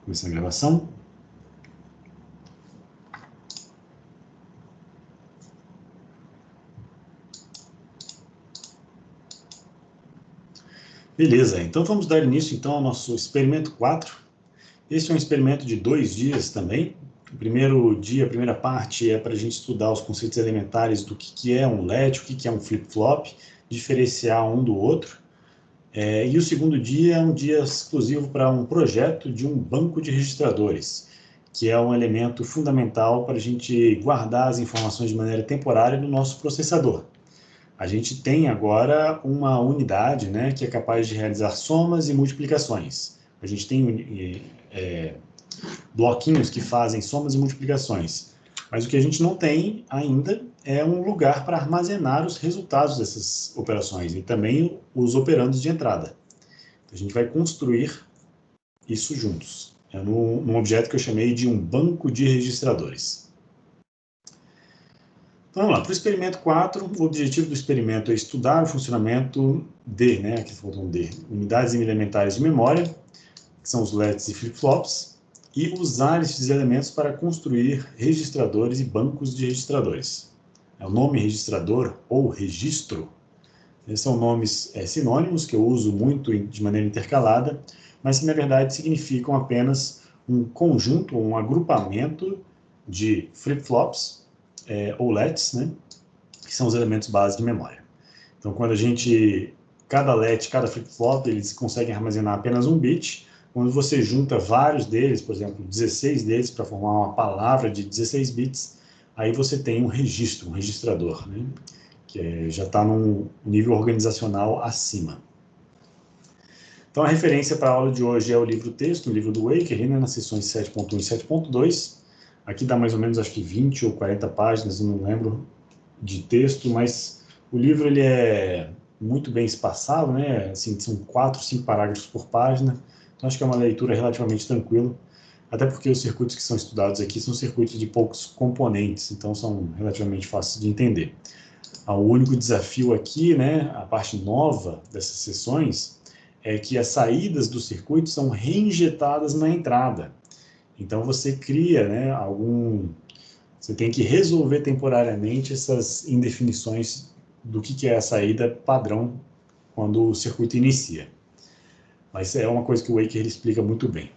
Começando a gravação. Beleza, então vamos dar início então ao nosso experimento 4. Este é um experimento de 2 dias também. O primeiro dia, a primeira parte, é para a gente estudar os conceitos elementares do que é um LED, o que é um flip-flop, diferenciar um do outro. E o segundo dia é um dia exclusivo para um projeto de um banco de registradores, que é um elemento fundamental para a gente guardar as informações de maneira temporária no nosso processador. A gente tem agora uma unidade, né, que é capaz de realizar somas e multiplicações. A gente tem bloquinhos que fazem somas e multiplicações. Mas o que a gente não tem ainda é um lugar para armazenar os resultados dessas operações e também os operandos de entrada. A gente vai construir isso juntos. É num objeto que eu chamei de um banco de registradores. Então, vamos lá. Para o experimento 4, o objetivo do experimento é estudar o funcionamento de, né, aqui faltou um D, unidades elementares de memória, que são os LEDs e flip-flops, e usar esses elementos para construir registradores e bancos de registradores. O nome registrador ou registro, esses são nomes sinônimos que eu uso muito de maneira intercalada, mas que na verdade significam apenas um conjunto, um agrupamento de flip-flops ou LEDs, né, que são os elementos básicos de memória. Então, quando cada LED, cada flip-flop, eles conseguem armazenar apenas um bit. Quando você junta vários deles, por exemplo, 16 deles para formar uma palavra de 16 bits, aí você tem um registro, um registrador, né, que já está num nível organizacional acima. Então, a referência para a aula de hoje é o livro-texto, o livro do Waker, né, nas sessões 7.1 e 7.2. Aqui dá mais ou menos, acho que 20 ou 40 páginas, eu não lembro, de texto, mas o livro ele é muito bem espaçado, né? Assim, são 4, 5 parágrafos por página, então acho que é uma leitura relativamente tranquila, até porque os circuitos que são estudados aqui são circuitos de poucos componentes, então são relativamente fáceis de entender. O único desafio aqui, né, a parte nova dessas sessões, é que as saídas do circuito são reinjetadas na entrada. Então você cria, né, você tem que resolver temporariamente essas indefinições do que é a saída padrão quando o circuito inicia. Mas é uma coisa que o Waker explica muito bem.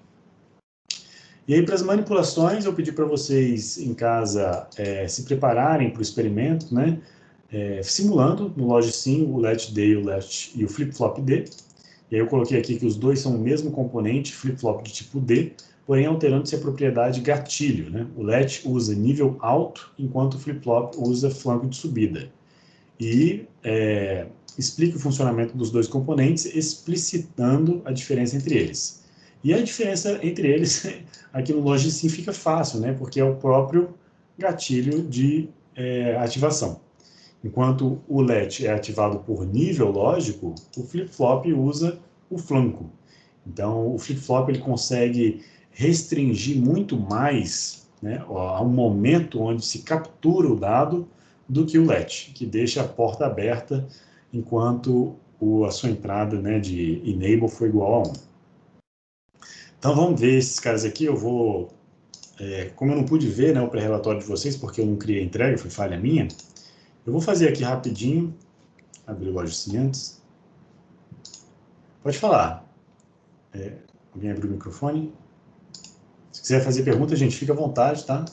E aí, para as manipulações, eu pedi para vocês em casa se prepararem para o experimento, né? Simulando no Logsim o Let D e o Flip-Flop D. E aí eu coloquei aqui que os dois são o mesmo componente, flip-flop de tipo D, porém alterando-se a propriedade gatilho, né? O Let usa nível alto, enquanto o flip-flop usa flanco de subida. E explica o funcionamento dos dois componentes, explicitando a diferença entre eles. E a diferença entre eles, aqui no Logsim fica fácil, né? Porque é o próprio gatilho de ativação. Enquanto o LED é ativado por nível lógico, o flip-flop usa o flanco. Então, o flip-flop ele consegue restringir muito mais, né, ao momento onde se captura o dado do que o LED, que deixa a porta aberta enquanto a sua entrada, né, de enable for igual a 1. Então, vamos ver esses caras aqui. Eu vou... como eu não pude ver, né, o pré-relatório de vocês, porque eu não criei a entrega, foi falha minha, eu vou fazer aqui rapidinho, abrir o Logsim antes. Pode falar. Alguém abriu o microfone? Se quiser fazer pergunta, gente, fica à vontade, tá?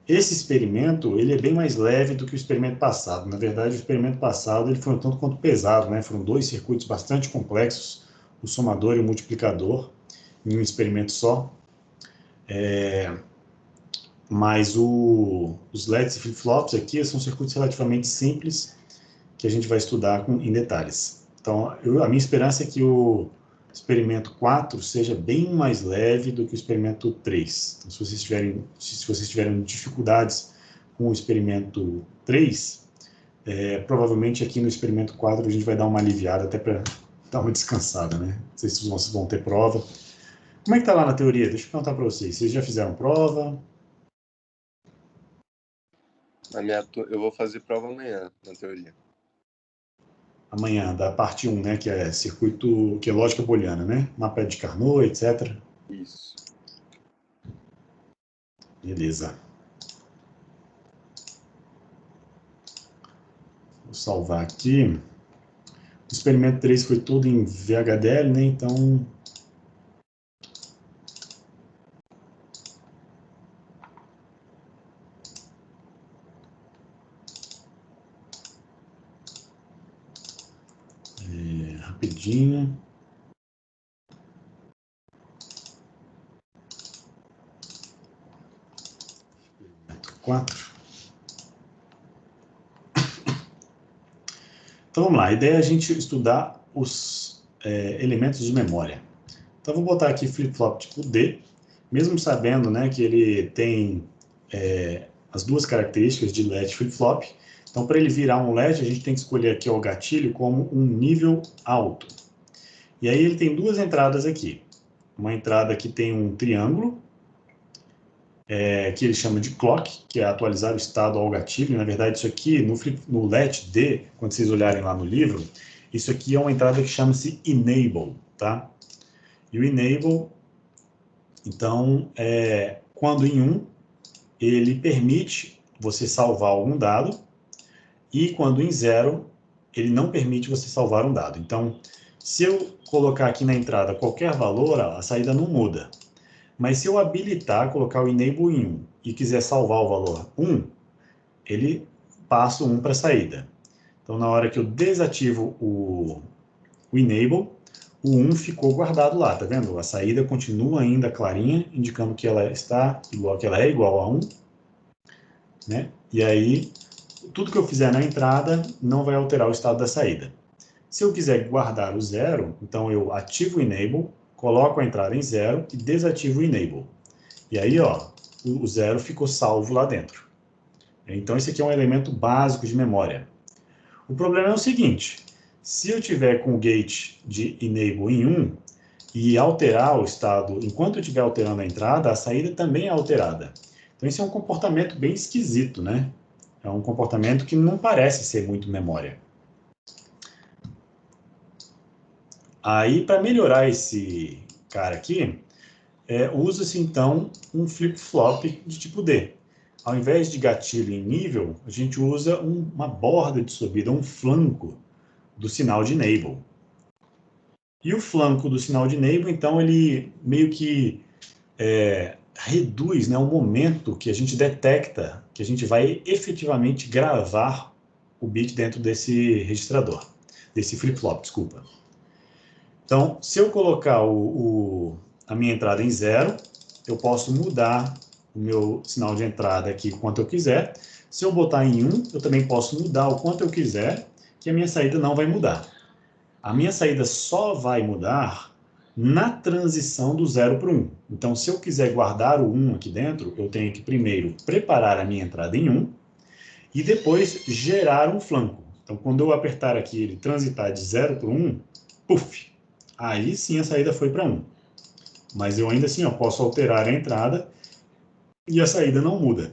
Esse experimento, ele é bem mais leve do que o experimento passado. Na verdade, o experimento passado, ele foi um tanto quanto pesado, né? Foram 2 circuitos bastante complexos, o somador e o multiplicador, em um experimento só. Mas os LEDs e flip-flops aqui são circuitos relativamente simples, que a gente vai estudar em detalhes. Então, a minha esperança é que o experimento 4 seja bem mais leve do que o experimento 3. Então, se vocês tiverem dificuldades com o experimento 3, provavelmente aqui no experimento 4 a gente vai dar uma aliviada até para dar uma descansada, né? Não sei se vocês vão ter prova. Como é que está lá na teoria? Deixa eu perguntar para vocês. Vocês já fizeram prova? Eu vou fazer prova amanhã, na teoria. amanhã, da parte 1, né? Que é circuito, que é lógica booleana, né? Mapa de Carnot, etc. Isso. Beleza. Vou salvar aqui. O experimento 3 foi tudo em VHDL, né? Então... rapidinho. Experimento 4. Então vamos lá, a ideia é a gente estudar os elementos de memória. Então vou botar aqui flip-flop tipo D, mesmo sabendo, né, que ele tem as duas características de LED flip-flop. Então para ele virar um LED, a gente tem que escolher aqui o gatilho como um nível alto. E aí ele tem duas entradas aqui. Uma entrada que tem um triângulo, que ele chama de clock, que é atualizar o estado ao gatilho. Na verdade, isso aqui, no LED D, quando vocês olharem lá no livro, isso aqui é uma entrada que chama-se enable, tá? E o enable, então, quando em 1, ele permite você salvar algum dado, e quando em 0, ele não permite você salvar um dado. Então, se eu colocar aqui na entrada qualquer valor, a saída não muda. Mas se eu habilitar, colocar o enable em 1 e quiser salvar o valor 1, ele passa o 1 para a saída. Então, na hora que eu desativo o enable, o 1 ficou guardado lá, tá vendo? A saída continua ainda clarinha, indicando que ela está igual, que ela é igual a 1, né? E aí, tudo que eu fizer na entrada não vai alterar o estado da saída. Se eu quiser guardar o 0, então eu ativo o enable, coloco a entrada em 0 e desativo o enable. E aí, ó, o 0 ficou salvo lá dentro. Então, esse aqui é um elemento básico de memória. O problema é o seguinte, se eu tiver com o gate de enable em 1 e alterar o estado, enquanto eu estiver alterando a entrada, a saída também é alterada. Então, esse é um comportamento bem esquisito, né? É um comportamento que não parece ser muito memória. Aí, para melhorar esse cara aqui, usa-se, então, um flip-flop de tipo D. Ao invés de gatilho em nível, a gente usa uma borda de subida, um flanco do sinal de enable. E o flanco do sinal de enable, então, ele meio que reduz, né, o momento que a gente detecta que a gente vai efetivamente gravar o bit dentro desse registrador, desse flip-flop, desculpa. Então, se eu colocar a minha entrada em 0, eu posso mudar o meu sinal de entrada aqui o quanto eu quiser. Se eu botar em 1, eu também posso mudar o quanto eu quiser, que a minha saída não vai mudar. A minha saída só vai mudar na transição do 0 para o 1. Então, se eu quiser guardar o 1 aqui dentro, eu tenho que primeiro preparar a minha entrada em 1 e depois gerar um flanco. Então, quando eu apertar aqui ele transitar de 0 para 1, puf! Aí sim a saída foi para 1. Mas eu ainda assim eu posso alterar a entrada e a saída não muda.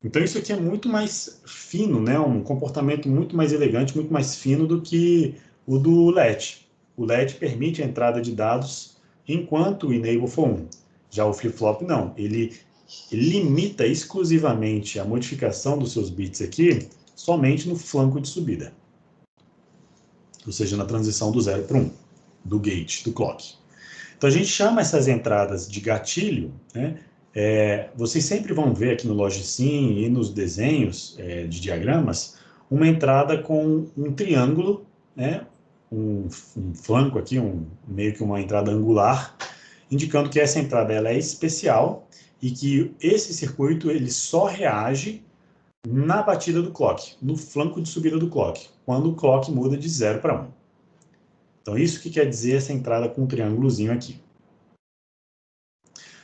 Então isso aqui é muito mais fino, né? Um comportamento muito mais elegante, muito mais fino do que o do LED. O LED permite a entrada de dados enquanto o enable for 1. Já o flip-flop não. Ele limita exclusivamente a modificação dos seus bits aqui somente no flanco de subida. Ou seja, na transição do 0 para 1, do gate, do clock. Então a gente chama essas entradas de gatilho, né? Vocês sempre vão ver aqui no Logicsim e nos desenhos de diagramas, uma entrada com um triângulo, né? um flanco aqui, meio que uma entrada angular, indicando que essa entrada ela é especial e que esse circuito ele só reage na batida do clock, no flanco de subida do clock, quando o clock muda de 0 para 1. Então isso que quer dizer essa entrada com um triângulozinho aqui.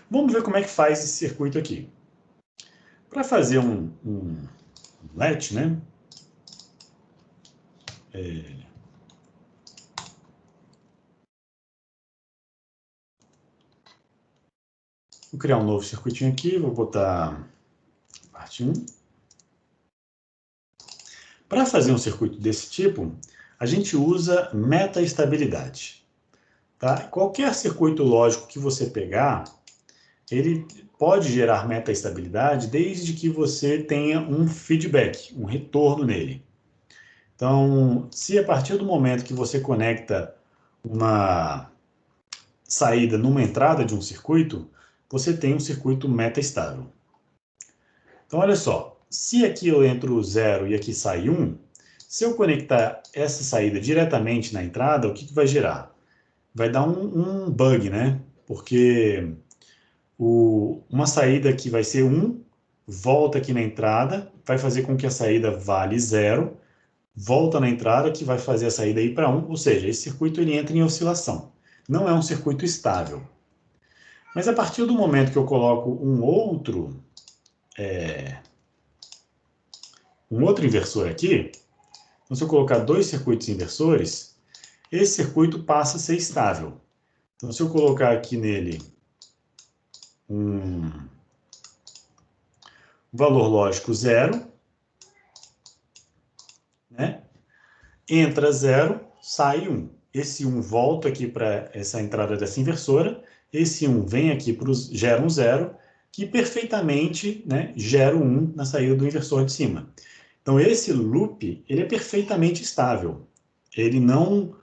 Vamos ver como é que faz esse circuito aqui. Para fazer um latch, né? Vou criar um novo circuitinho aqui, vou botar parte 1. Para fazer um circuito desse tipo, a gente usa metaestabilidade. Tá? Qualquer circuito lógico que você pegar, ele pode gerar metaestabilidade desde que você tenha um feedback, um retorno nele. Então, se a partir do momento que você conecta uma saída numa entrada de um circuito, você tem um circuito metaestável. Então, olha só, se aqui eu entro 0 e aqui sai 1, se eu conectar essa saída diretamente na entrada, o que vai gerar? Vai dar um bug, né? Porque uma saída que vai ser 1, volta aqui na entrada, vai fazer com que a saída vale 0, volta na entrada, que vai fazer a saída ir para 1, ou seja, esse circuito ele entra em oscilação. Não é um circuito estável. Mas a partir do momento que eu coloco um outro inversor aqui, então se eu colocar 2 circuitos inversores, esse circuito passa a ser estável. Então se eu colocar aqui nele um valor lógico 0, né? Entra 0, sai 1. Esse 1 volta aqui para essa entrada dessa inversora, esse 1 vem aqui, gera um 0, que perfeitamente, né, gera o 1 na saída do inversor de cima. Então, esse loop, ele é perfeitamente estável. Ele não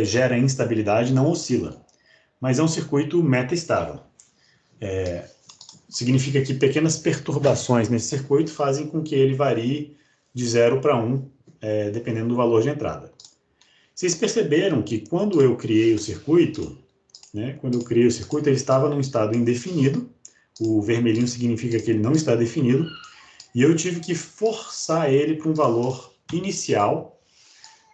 gera instabilidade, não oscila. Mas é um circuito metaestável. Significa que pequenas perturbações nesse circuito fazem com que ele varie de 0 para 1, dependendo do valor de entrada. Vocês perceberam que quando eu criei o circuito, né, ele estava num estado indefinido. O vermelhinho significa que ele não está definido. E eu tive que forçar ele para um valor inicial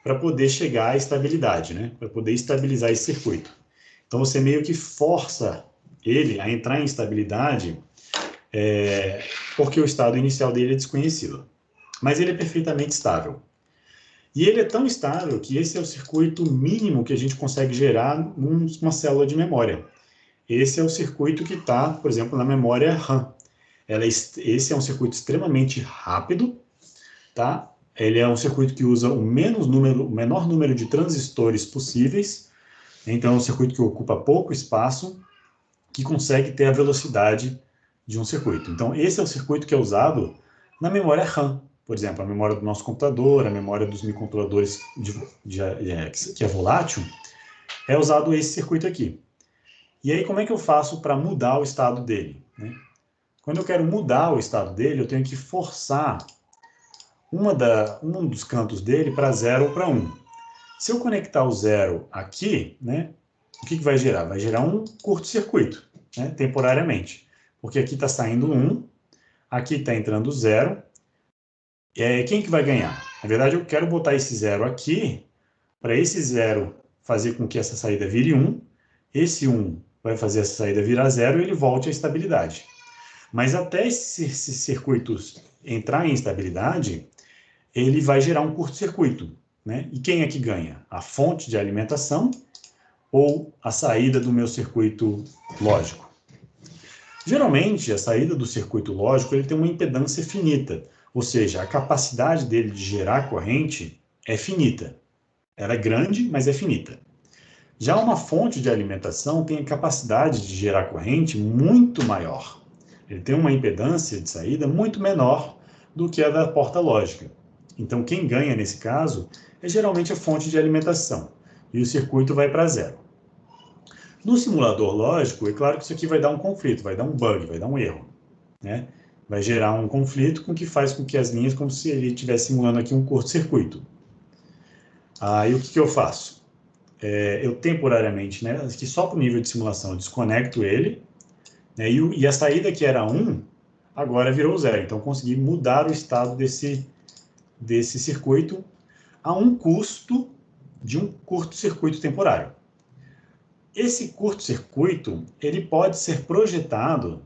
para poder chegar à estabilidade, né? Para poder estabilizar esse circuito. Então, você meio que força ele a entrar em estabilidade porque o estado inicial dele é desconhecido. Mas ele é perfeitamente estável. E ele é tão estável que esse é o circuito mínimo que a gente consegue gerar numa célula de memória. Esse é o circuito que está, por exemplo, na memória RAM. Esse é um circuito extremamente rápido, tá? Ele é um circuito que usa o menor número de transistores possíveis. Então, é um circuito que ocupa pouco espaço, que consegue ter a velocidade de um circuito. Então, esse é o circuito que é usado na memória RAM. Por exemplo, a memória do nosso computador, a memória dos microcontroladores que é volátil, é usado esse circuito aqui. E aí, como é que eu faço para mudar o estado dele, né? Quando eu quero mudar o estado dele, eu tenho que forçar um dos cantos dele para 0 ou para 1. Se eu conectar o 0 aqui, né, o que vai gerar? Vai gerar um curto-circuito, né, temporariamente. Porque aqui está saindo 1, aqui está entrando 0. Quem que vai ganhar? Na verdade, eu quero botar esse 0 aqui, para esse 0 fazer com que essa saída vire 1. Esse 1 vai fazer essa saída virar 0 e ele volte à estabilidade. Mas até esses circuitos entrar em estabilidade, ele vai gerar um curto-circuito, né? E quem é que ganha? A fonte de alimentação ou a saída do meu circuito lógico? Geralmente, a saída do circuito lógico ele tem uma impedância finita, ou seja, a capacidade dele de gerar corrente é finita. Ela é grande, mas é finita. Já uma fonte de alimentação tem a capacidade de gerar corrente muito maior. Ele tem uma impedância de saída muito menor do que a da porta lógica. Então, quem ganha nesse caso é geralmente a fonte de alimentação, e o circuito vai para 0. No simulador lógico, é claro que isso aqui vai dar um conflito, vai dar um bug, vai dar um erro, né? Vai gerar um conflito com que faz com que as linhas, como se ele estivesse simulando aqui um curto-circuito. Aí o que eu faço? Eu temporariamente, né, aqui só para o nível de simulação, eu desconecto ele, né, e a saída que era 1, agora virou 0. Então, eu consegui mudar o estado desse circuito a um custo de um curto-circuito temporário. Esse curto-circuito, ele pode ser projetado,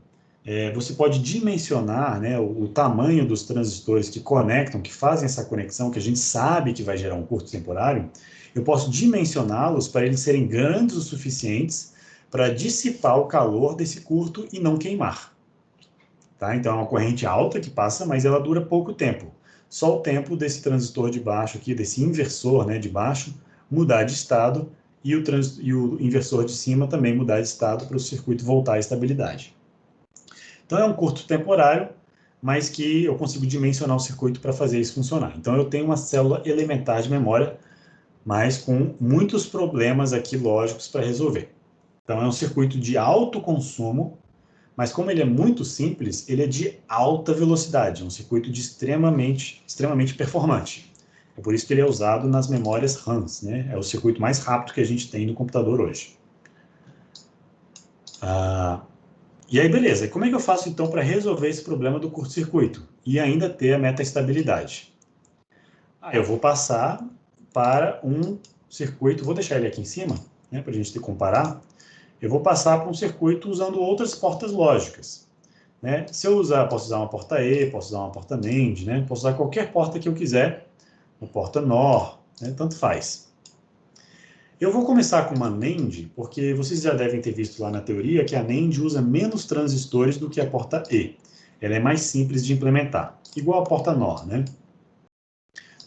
você pode dimensionar, né, o tamanho dos transistores que conectam, que fazem essa conexão, que a gente sabe que vai gerar um curto temporário. Eu posso dimensioná-los para eles serem grandes o suficientes para dissipar o calor desse curto e não queimar. Tá? Então, é uma corrente alta que passa, mas ela dura pouco tempo. só o tempo desse transistor de baixo aqui, desse inversor, né, de baixo, mudar de estado e o inversor de cima também mudar de estado para o circuito voltar à estabilidade. Então, é um curto temporário, mas que eu consigo dimensionar o circuito para fazer isso funcionar. Então, eu tenho uma célula elementar de memória, mas com muitos problemas aqui lógicos para resolver. Então, é um circuito de alto consumo, mas como ele é muito simples, ele é de alta velocidade, é um circuito de extremamente performante. É por isso que ele é usado nas memórias RAMs, né? É o circuito mais rápido que a gente tem no computador hoje. E aí, beleza. Como é que eu faço, então, para resolver esse problema do curto-circuito e ainda ter a meta-estabilidade? Eu vou passar para um circuito, vou deixar ele aqui em cima, né, para a gente comparar. Eu vou passar para um circuito usando outras portas lógicas. Né? Se eu usar, posso usar uma porta E, posso usar uma porta NAND, né? Posso usar qualquer porta que eu quiser, uma porta NOR, né? Tanto faz. Eu vou começar com uma NAND, porque vocês já devem ter visto lá na teoria que a NAND usa menos transistores do que a porta E. Ela é mais simples de implementar, igual a porta NOR, né?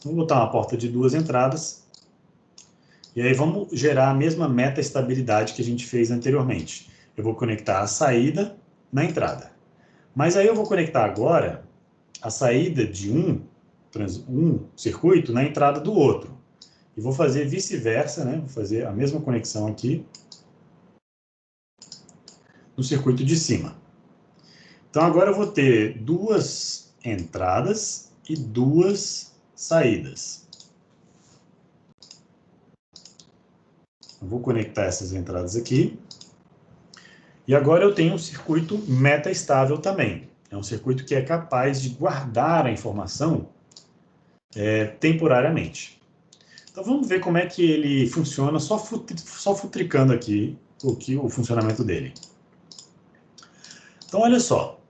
Vou botar uma porta de 2 entradas, e aí vamos gerar a mesma meta-estabilidade que a gente fez anteriormente. Eu vou conectar a saída na entrada. Mas aí eu vou conectar agora a saída de um circuito na entrada do outro. E vou fazer vice-versa, né? Vou fazer a mesma conexão aqui no circuito de cima. Então agora eu vou ter 2 entradas e 2 saídas. Eu vou conectar essas entradas aqui. E agora eu tenho um circuito meta-estável também. É um circuito que é capaz de guardar a informação temporariamente. Então vamos ver como é que ele funciona, só futricando aqui o funcionamento dele. Então olha só,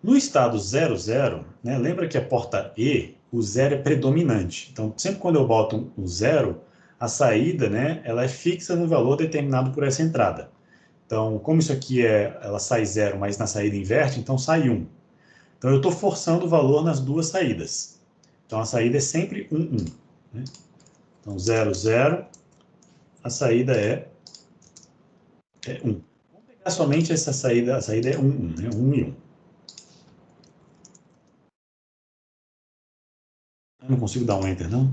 no estado 00, né, lembra que a porta E, o 0 é predominante. Então sempre quando eu boto um 0, a saída, né, ela é fixa no valor determinado por essa entrada. Então, como isso aqui ela sai 0, mas na saída inverte, então sai 1. Então eu estou forçando o valor nas duas saídas. Então a saída é sempre 1, 1. Né? Então 0, 0, a saída é 1. Vamos pegar somente essa saída, a saída é 1, 1, né? 1 e 1. Eu não consigo dar um Enter, não?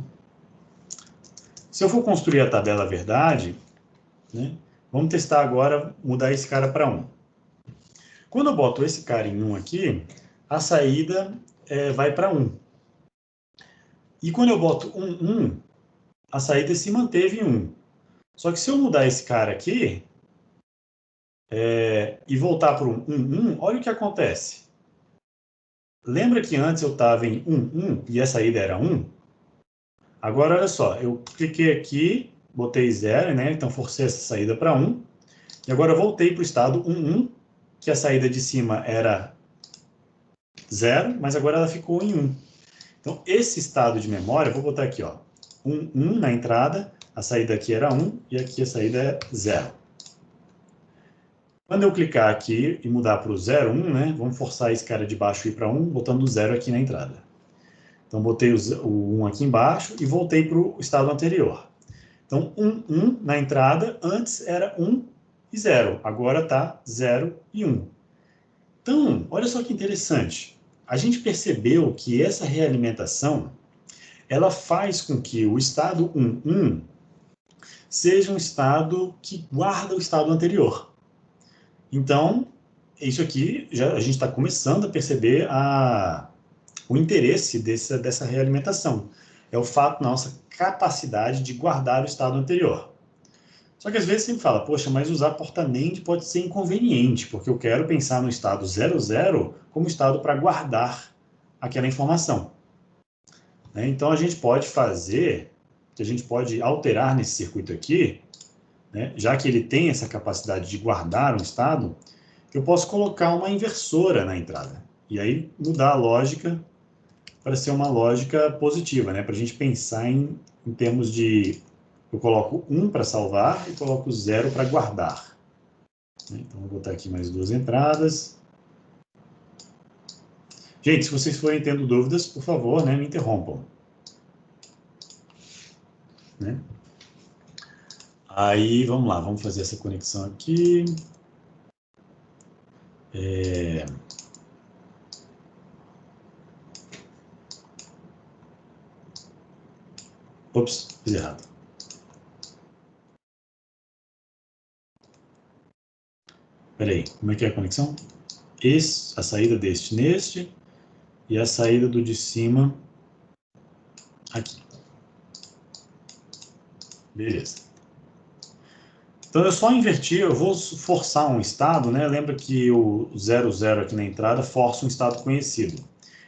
Se eu for construir a tabela verdade, né, vamos testar agora, mudar esse cara para 1. Quando eu boto esse cara em 1 aqui, a saída vai para 1. E quando eu boto 1, 1, a saída se manteve em 1. Só que se eu mudar esse cara aqui e voltar para um 1, 1, olha o que acontece. Lembra que antes eu estava em 1, 1 e a saída era 1? Agora, olha só, eu cliquei aqui, botei 0, né? Então forcei essa saída para 1. E agora eu voltei para o estado 1, 1, que a saída de cima era 0, mas agora ela ficou em 1. Então, esse estado de memória, vou botar aqui, ó, 1, 1 na entrada, a saída aqui era 1 e aqui a saída é 0. Quando eu clicar aqui e mudar para o 0, 1, né, vamos forçar esse cara de baixo ir para 1, botando o 0 aqui na entrada. Então, botei o 1 aqui embaixo e voltei para o estado anterior. Então, 1, 1 na entrada, antes era 1 e 0. Agora está 0 e 1. Então, olha só que interessante. A gente percebeu que essa realimentação, ela faz com que o estado 1, 1 seja um estado que guarda o estado anterior. Então, isso aqui, a gente está começando a perceber o interesse dessa realimentação. É o fato da nossa capacidade de guardar o estado anterior. Só que às vezes você fala, poxa, mas usar porta NAND pode ser inconveniente, porque eu quero pensar no estado 00 como estado para guardar aquela informação. Né? Então a gente pode alterar nesse circuito aqui, né? Já que ele tem essa capacidade de guardar um estado, eu posso colocar uma inversora na entrada. E aí mudar a lógica para ser uma lógica positiva, né? Para a gente pensar em termos de... Eu coloco 1 para salvar e coloco 0 para guardar. Então, vou botar aqui mais 2 entradas. Gente, se vocês forem tendo dúvidas, por favor, né, me interrompam. Né? Aí, vamos lá, vamos fazer essa conexão aqui. Ops, fiz errado. Espera aí, como é que é a conexão? A saída deste neste e a saída do de cima aqui. Beleza. Então, eu só inverti, eu vou forçar um estado, né? Lembra que o 00 aqui na entrada força um estado conhecido.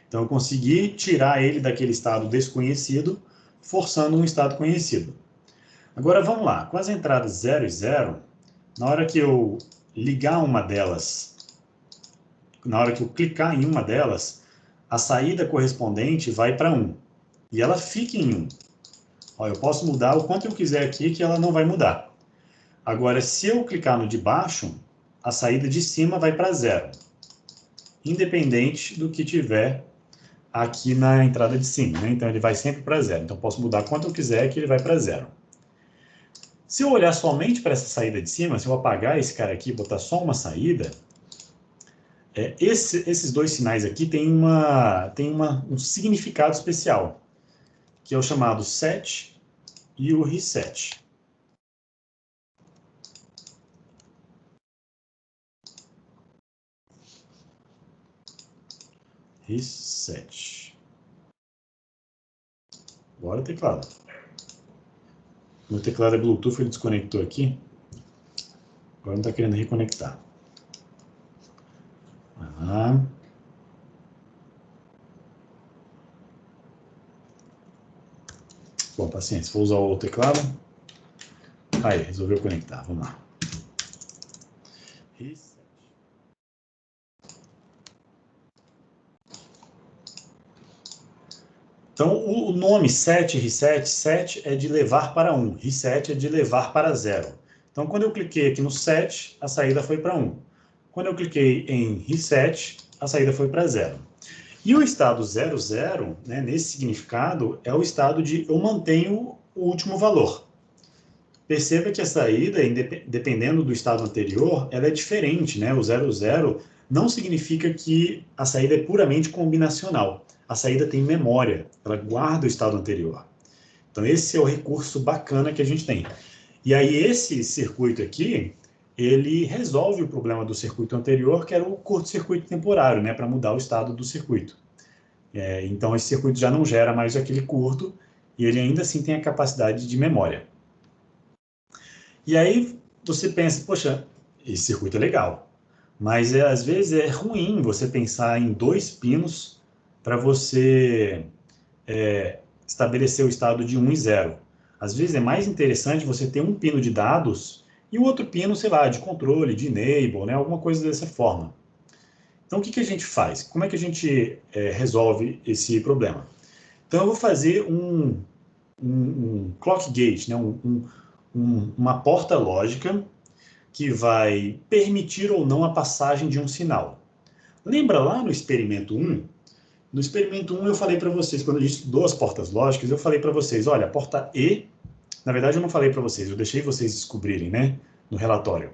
Então, eu consegui tirar ele daquele estado desconhecido, forçando um estado conhecido. Agora, vamos lá. Com as entradas 0 e 0, na hora que eu ligar uma delas, na hora que eu clicar em uma delas, a saída correspondente vai para 1. E ela fica em 1. Ó, eu posso mudar o quanto eu quiser aqui, que ela não vai mudar. Agora, se eu clicar no de baixo, a saída de cima vai para 0. Independente do que tiver aqui na entrada de cima, né? Então, ele vai sempre para 0. Então, eu posso mudar quanto eu quiser, que ele vai para 0. Se eu olhar somente para essa saída de cima, se eu apagar esse cara aqui e botar só uma saída, esses dois sinais aqui têm um significado especial, que é o chamado set e o reset. Reset. Bora, teclado. Meu teclado é Bluetooth, ele desconectou aqui. Agora não está querendo reconectar. Bom, paciência. Vou usar o teclado. Aí, resolveu conectar. Vamos lá. Reset. Então, o nome set, reset, set é de levar para 1. Reset é de levar para 0. Então, quando eu cliquei aqui no set, a saída foi para 1. Quando eu cliquei em reset, a saída foi para 0. E o estado 00, né, nesse significado, é o estado de eu mantenho o último valor. Perceba que a saída, dependendo do estado anterior, ela é diferente, né? O 00 não significa que a saída é puramente combinacional. A saída tem memória, ela guarda o estado anterior. Então, esse é o recurso bacana que a gente tem. E aí, esse circuito aqui, ele resolve o problema do circuito anterior, que era o curto-circuito temporário, né? Para mudar o estado do circuito. Então, esse circuito já não gera mais aquele curto, e ele ainda assim tem a capacidade de memória. E aí você pensa, poxa, esse circuito é legal, mas às vezes é ruim você pensar em dois pinos para você estabelecer o estado de 1 e 0. Às vezes é mais interessante você ter um pino de dados e o outro pino, sei lá, de controle, de enable, né, alguma coisa dessa forma. Então, o que a gente faz? Como é que a gente resolve esse problema? Então, eu vou fazer um clock gate, né, uma porta lógica que vai permitir ou não a passagem de um sinal. Lembra lá no experimento 1? No experimento 1 eu falei para vocês, quando a gente estudou as portas lógicas, eu falei para vocês, olha, a porta E, na verdade eu não falei para vocês, eu deixei vocês descobrirem, né, no relatório.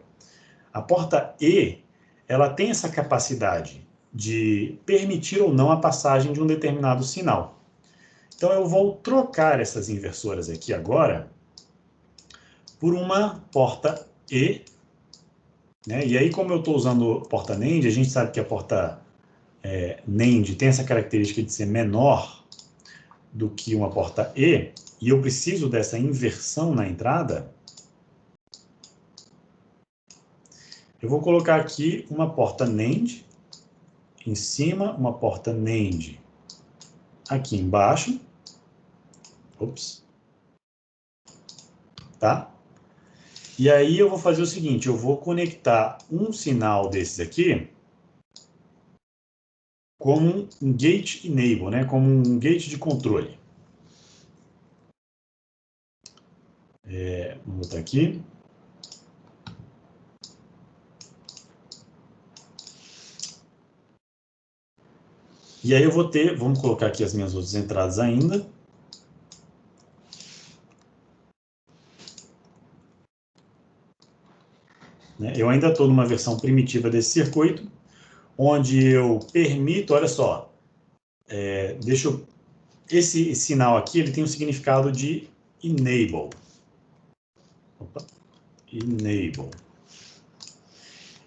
A porta E, ela tem essa capacidade de permitir ou não a passagem de um determinado sinal. Então eu vou trocar essas inversoras aqui agora por uma porta E, né? E aí, como eu estou usando porta NAND, a gente sabe que a porta NAND tem essa característica de ser menor do que uma porta E, e eu preciso dessa inversão na entrada, eu vou colocar aqui uma porta NAND em cima, uma porta NAND aqui embaixo. Ops. Tá? E aí eu vou fazer o seguinte, eu vou conectar um sinal desses aqui como um gate enable, né? Como um gate de controle. Vou botar aqui. E aí eu vou ter, vamos colocar aqui as minhas outras entradas ainda. Eu ainda estou numa versão primitiva desse circuito, onde eu permito, olha só, esse sinal aqui, ele tem um significado de enable. Opa, enable.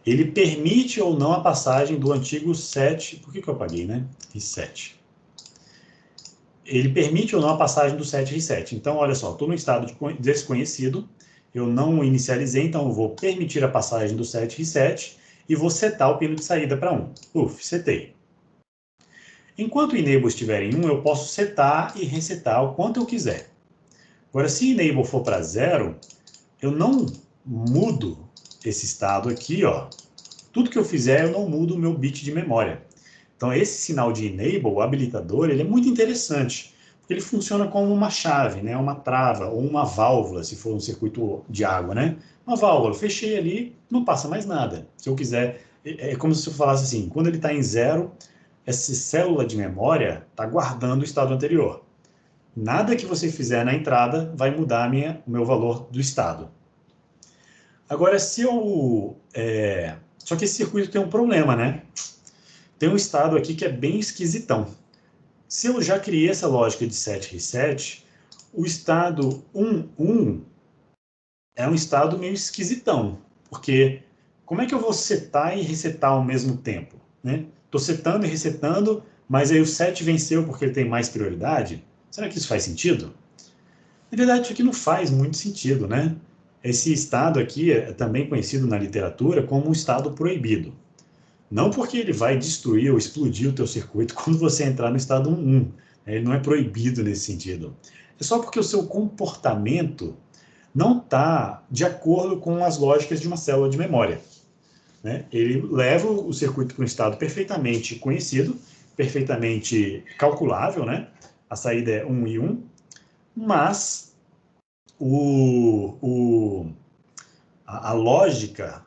Ele permite ou não a passagem do antigo set, por que eu apaguei, né? Reset. Ele permite ou não a passagem do set reset. Então, olha só, estou no estado de desconhecido, eu não inicializei, então eu vou permitir a passagem do set reset e vou setar o pino de saída para 1. Setei. Enquanto o enable estiver em 1, eu posso setar e resetar o quanto eu quiser. Agora, se enable for para 0, eu não mudo esse estado aqui, ó. Tudo que eu fizer, eu não mudo o meu bit de memória. Então, esse sinal de enable, o habilitador, ele é muito interessante, porque ele funciona como uma chave, né? Uma trava ou uma válvula, se for um circuito de água, né? Uma válvula, fechei ali, não passa mais nada. Se eu quiser, é como se eu falasse assim, quando ele está em 0, essa célula de memória está guardando o estado anterior. Nada que você fizer na entrada vai mudar o meu valor do estado. Agora, se eu... Só que esse circuito tem um problema, né? Tem um estado aqui que é bem esquisitão. Se eu já criei essa lógica de set reset, o estado 1 é um estado meio esquisitão, porque como é que eu vou setar e resetar ao mesmo tempo, né? Estou setando e resetando, mas aí o set venceu porque ele tem mais prioridade? Será que isso faz sentido? Na verdade, isso aqui não faz muito sentido, né? Esse estado aqui é também conhecido na literatura como um estado proibido. Não porque ele vai destruir ou explodir o teu circuito quando você entrar no estado 1. Ele não é proibido nesse sentido. É só porque o seu comportamento não está de acordo com as lógicas de uma célula de memória. Ele leva o circuito para um estado perfeitamente conhecido, perfeitamente calculável, né? A saída é 1 e 1, mas a lógica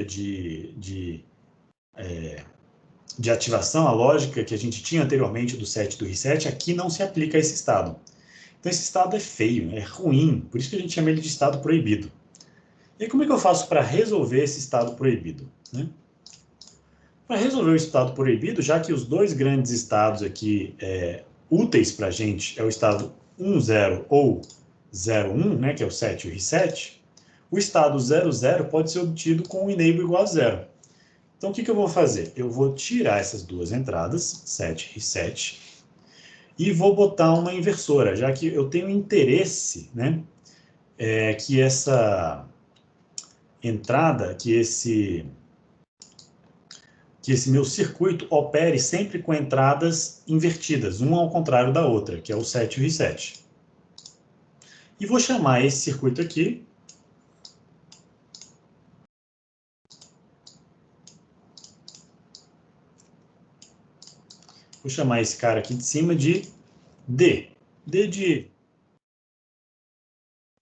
de ativação, a lógica que a gente tinha anteriormente do set e do reset, aqui não se aplica a esse estado. Então, esse estado é feio, é ruim, por isso que a gente chama ele de estado proibido. E como é que eu faço para resolver esse estado proibido? Para resolver o estado proibido, já que os dois grandes estados aqui úteis para a gente é o estado 1,0 ou 0,1, né, que é o set e o reset, o estado 0,0 pode ser obtido com o enable igual a 0. Então, o que eu vou fazer? Eu vou tirar essas duas entradas, set e reset, e vou botar uma inversora, já que eu tenho interesse, né, que essa entrada, que esse meu circuito opere sempre com entradas invertidas, uma ao contrário da outra, que é o set e o reset. E vou chamar esse circuito aqui vou chamar esse cara aqui de cima de D. D de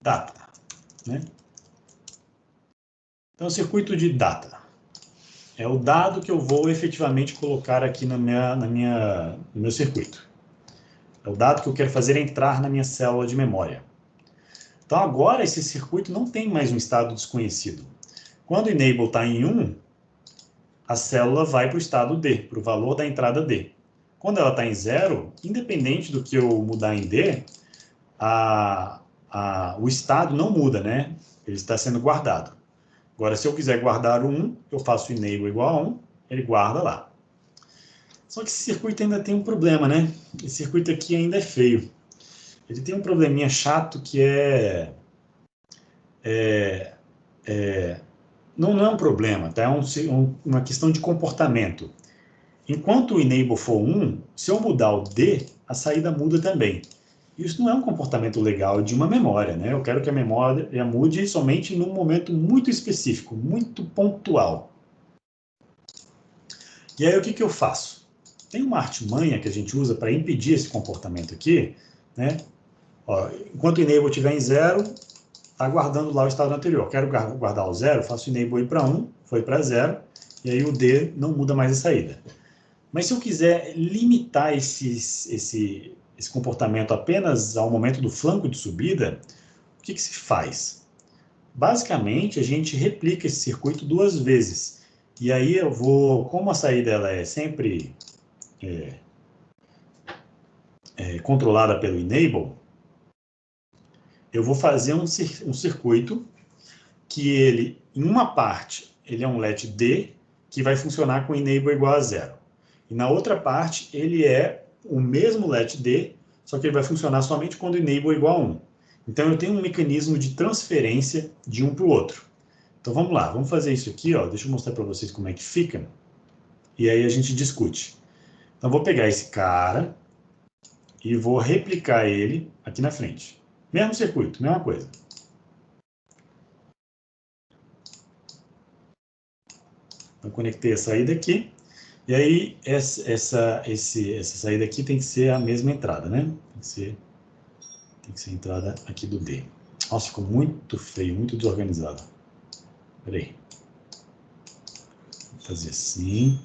data, né? Então, o circuito de data é o dado que eu vou efetivamente colocar aqui no meu circuito. É o dado que eu quero fazer entrar na minha célula de memória. Então, agora, esse circuito não tem mais um estado desconhecido. Quando o enable está em 1, a célula vai para o estado D, para o valor da entrada D. Quando ela está em 0, independente do que eu mudar em D, o estado não muda, né? Ele está sendo guardado. Agora, se eu quiser guardar o 1, eu faço enable igual a 1, ele guarda lá. Só que esse circuito ainda tem um problema, né? Esse circuito aqui ainda é feio. Ele tem um probleminha chato que não é um problema, tá? É uma questão de comportamento. Enquanto o enable for 1, se eu mudar o D, a saída muda também. Isso não é um comportamento legal de uma memória, né? Eu quero que a memória mude somente num momento muito específico, muito pontual. E aí, o que eu faço? Tem uma artimanha que a gente usa para impedir esse comportamento aqui, né? Enquanto o enable estiver em 0, está guardando lá o estado anterior. Quero guardar o 0, faço o enable ir para 1, foi para 0, e aí o D não muda mais a saída. Mas se eu quiser limitar esse comportamento apenas ao momento do flanco de subida, o que se faz? Basicamente, a gente replica esse circuito 2 vezes. E aí eu vou, como a saída ela é sempre controlada pelo enable, eu vou fazer um circuito que ele, em uma parte, ele é um let D, que vai funcionar com enable igual a 0. E na outra parte, ele é o mesmo let D, só que ele vai funcionar somente quando enable é igual a 1. Então, eu tenho um mecanismo de transferência de um para o outro. Então, vamos lá, vamos fazer isso aqui, ó. Deixa eu mostrar para vocês como é que fica. E aí a gente discute. Então, vou pegar esse cara e vou replicar ele aqui na frente. Mesmo circuito, mesma coisa. Então, conectei a saída aqui. E aí, essa saída aqui tem que ser a mesma entrada, né? Tem que ser a entrada aqui do D. Nossa, ficou muito feio, muito desorganizado. Peraí. Vou fazer assim.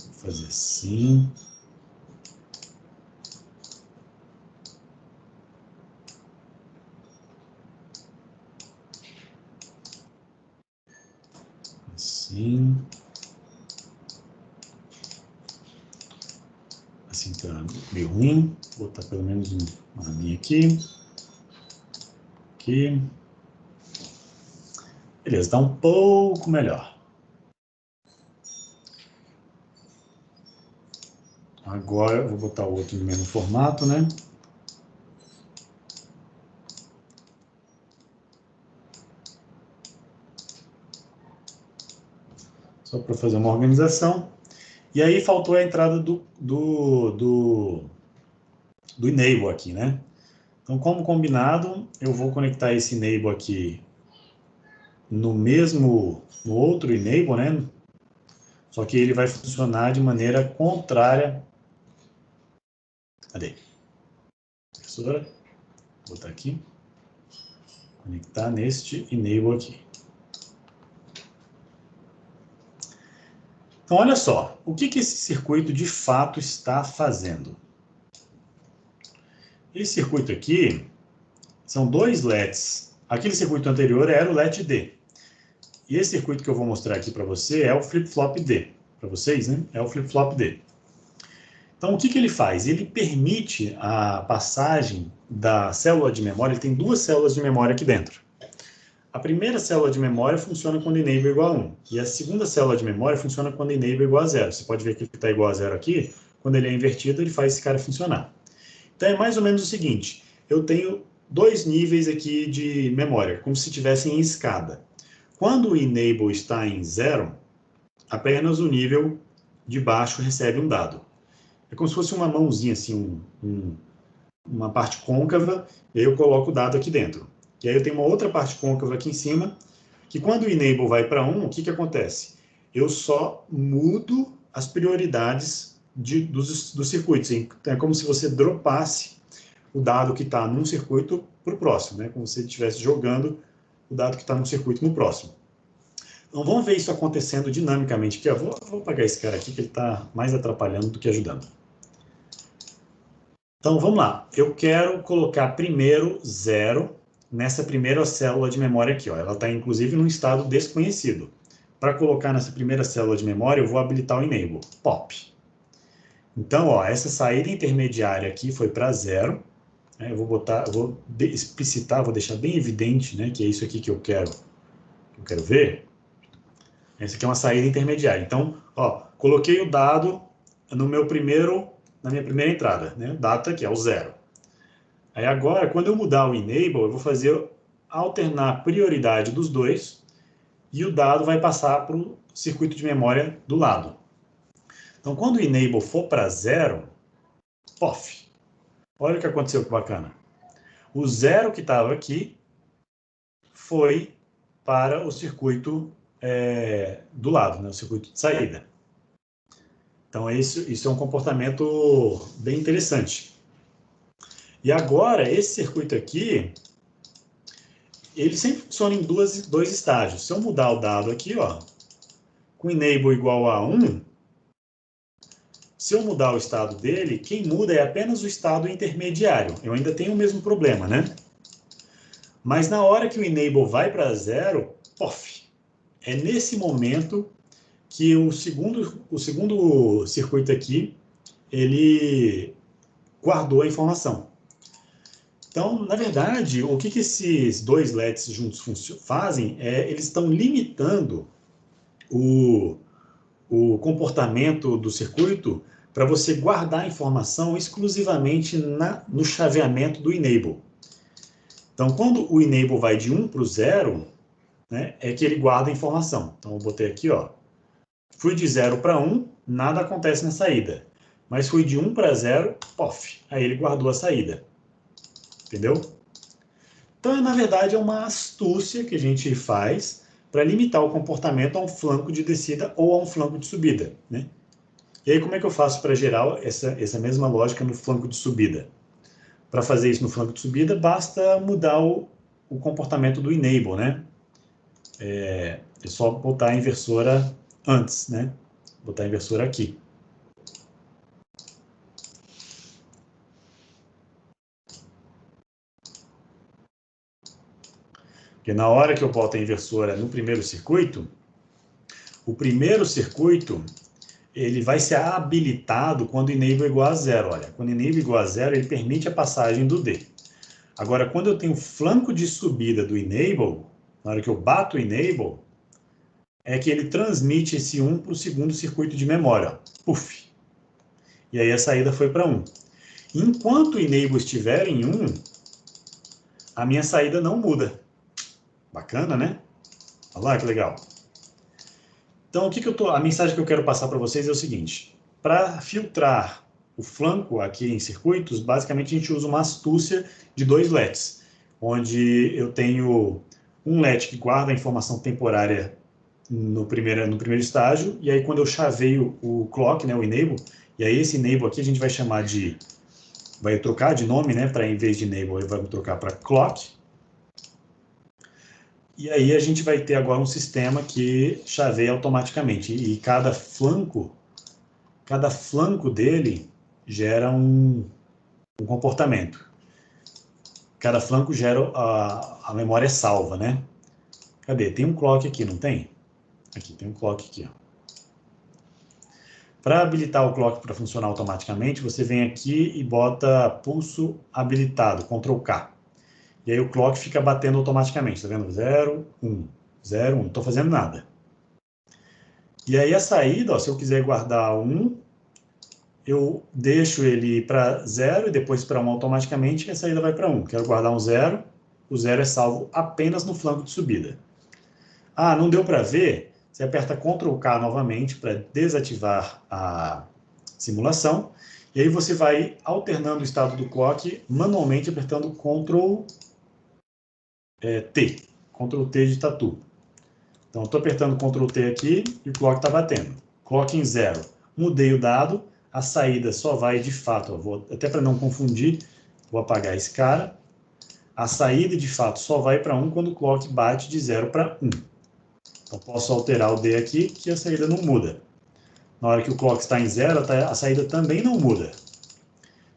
Vou fazer assim. Assim. Assim tá meio ruim. Vou botar pelo menos uma linha aqui. Aqui. Beleza, tá um pouco melhor. Agora eu vou botar o outro no mesmo formato, né? Só para fazer uma organização. E aí faltou a entrada do enable aqui, né? Então, como combinado, eu vou conectar esse enable aqui no outro enable, né? Só que ele vai funcionar de maneira contrária. Cadê? Professora, vou botar aqui. Conectar neste enable aqui. Então, olha só, o que esse circuito de fato está fazendo? Esse circuito aqui são 2 LEDs. Aquele circuito anterior era o LED D. E esse circuito que eu vou mostrar aqui para você é o flip-flop D. Para vocês, né? É o flip-flop D. Então, o que ele faz? Ele permite a passagem da célula de memória. Ele tem 2 células de memória aqui dentro. A primeira célula de memória funciona quando enable é igual a 1. E a segunda célula de memória funciona quando enable é igual a 0. Você pode ver que ele está igual a 0 aqui. Quando ele é invertido, ele faz esse cara funcionar. Então, é mais ou menos o seguinte. Eu tenho 2 níveis aqui de memória, como se estivessem em escada. Quando o enable está em 0, apenas o nível de baixo recebe um dado. É como se fosse uma mãozinha, assim, uma parte côncava, e aí eu coloco o dado aqui dentro. E aí eu tenho uma outra parte côncava aqui em cima, que quando o enable vai para 1, o que acontece? Eu só mudo as prioridades dos circuitos. Então, é como se você dropasse o dado que está num circuito para o próximo, né? Como se você estivesse jogando o dado que está no circuito no próximo. Então, vamos ver isso acontecendo dinamicamente aqui. Ó. Vou apagar esse cara aqui, que ele está mais atrapalhando do que ajudando. Então, vamos lá. Eu quero colocar primeiro 0 nessa primeira célula de memória aqui. Ó. Ela está, inclusive, num estado desconhecido. Para colocar nessa primeira célula de memória, eu vou habilitar o enable, pop. Então, ó, essa saída intermediária aqui foi para 0. Né? Eu vou explicitar, vou deixar bem evidente, né, que é isso aqui que eu quero ver. Essa aqui é uma saída intermediária. Então, ó, coloquei o dado na minha primeira entrada, né? O dado tá aqui, é o 0. Aí agora, quando eu mudar o enable, eu vou fazer alternar a prioridade dos dois e o dado vai passar para o circuito de memória do lado. Então, quando o enable for para 0, pof, olha o que aconteceu, que bacana. O 0 que estava aqui foi para o circuito do lado, né, o circuito de saída. Então, isso é um comportamento bem interessante. E agora, esse circuito aqui, ele sempre funciona em dois estágios. Se eu mudar o dado aqui, ó, com enable igual a 1, Se eu mudar o estado dele, quem muda é apenas o estado intermediário. Eu ainda tenho o mesmo problema, né? Mas na hora que o enable vai para 0, pof, é nesse momento que o segundo circuito aqui, ele guardou a informação. Então, na verdade, o que esses dois LEDs juntos fazem é eles estão limitando o comportamento do circuito para você guardar a informação exclusivamente no chaveamento do enable. Então, quando o enable vai de 1 para o 0, né, é que ele guarda a informação. Então, eu botei aqui, ó, fui de 0 para 1, nada acontece na saída. Mas fui de 1 para 0, pof, aí ele guardou a saída. Entendeu? Então, na verdade, é uma astúcia que a gente faz para limitar o comportamento a um flanco de descida ou a um flanco de subida, né? E aí, como é que eu faço para gerar essa mesma lógica no flanco de subida? Para fazer isso no flanco de subida, basta mudar o comportamento do enable, né? É só botar a inversora antes, né? Botar a inversora aqui. Porque na hora que eu boto a inversora no primeiro circuito, o primeiro circuito ele vai ser habilitado quando o enable é igual a 0. Olha, quando o enable é igual a 0, ele permite a passagem do D. Agora, quando eu tenho flanco de subida do enable, na hora que eu bato o enable, é que ele transmite esse 1 para o segundo circuito de memória. Puf! E aí a saída foi para 1. Enquanto o enable estiver em 1, a minha saída não muda. Bacana, né? Olha lá que legal. Então, a mensagem que eu quero passar para vocês é o seguinte. Para filtrar o flanco aqui em circuitos, basicamente a gente usa uma astúcia de dois LEDs, onde eu tenho um LED que guarda a informação temporária no primeiro estágio, e aí quando eu chaveio o clock, né, o enable, e aí esse enable aqui a gente vai chamar de... vai trocar de nome, né, para em vez de enable, ele vai trocar para clock. E aí a gente vai ter agora um sistema que chaveia automaticamente. E cada flanco dele gera um comportamento. Cada flanco gera a memória salva, né? Cadê? Tem um clock aqui, não tem? Aqui, tem um clock aqui. Para habilitar o clock para funcionar automaticamente, você vem aqui e bota pulso habilitado, Ctrl K. E aí o clock fica batendo automaticamente, tá vendo? 0, 1, 0, 1, não estou fazendo nada. E aí a saída, ó, se eu quiser guardar 1, eu deixo ele para 0 e depois para 1 automaticamente, e a saída vai para 1. Quero guardar um 0, o 0 é salvo apenas no flanco de subida. Ah, não deu para ver? Você aperta Ctrl K novamente para desativar a simulação, e aí você vai alternando o estado do clock manualmente apertando Ctrl T, Ctrl T de tatu. Então, estou apertando Ctrl T aqui e o clock está batendo. Clock em 0. Mudei o dado, a saída só vai de fato, até para não confundir, vou apagar esse cara. A saída de fato só vai para 1 quando o clock bate de 0 para 1. Então, posso alterar o D aqui que a saída não muda. Na hora que o clock está em 0, a saída também não muda.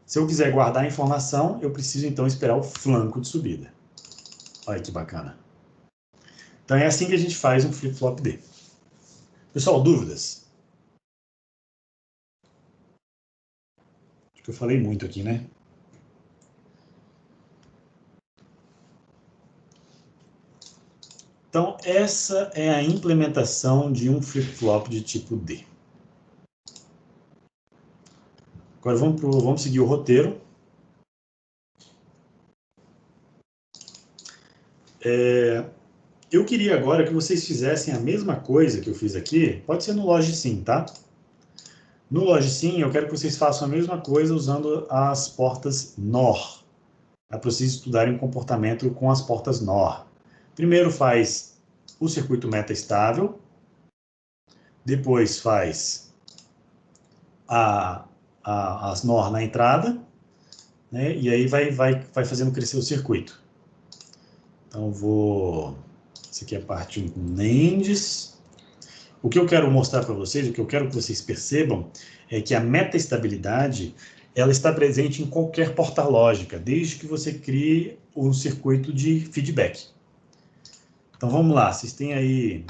Se eu quiser guardar a informação, eu preciso então esperar o flanco de subida. Olha que bacana. Então é assim que a gente faz um flip-flop D. Pessoal, dúvidas? Acho que eu falei muito aqui, né? Então, essa é a implementação de um flip-flop de tipo D. Agora vamos seguir o roteiro. Eu queria agora que vocês fizessem a mesma coisa que eu fiz aqui, pode ser no LogSim, tá? No LogSim, eu quero que vocês façam a mesma coisa usando as portas NOR. É para vocês estudarem o comportamento com as portas NOR. Primeiro faz o circuito meta-estável, depois faz as NOR na entrada, né? E aí vai fazendo crescer o circuito. Então, esse aqui é a parte 1 com NANDs, O que eu quero mostrar para vocês, o que eu quero que vocês percebam, é que a metaestabilidade, ela está presente em qualquer porta-lógica, desde que você crie um circuito de feedback. Então vamos lá, vocês têm aí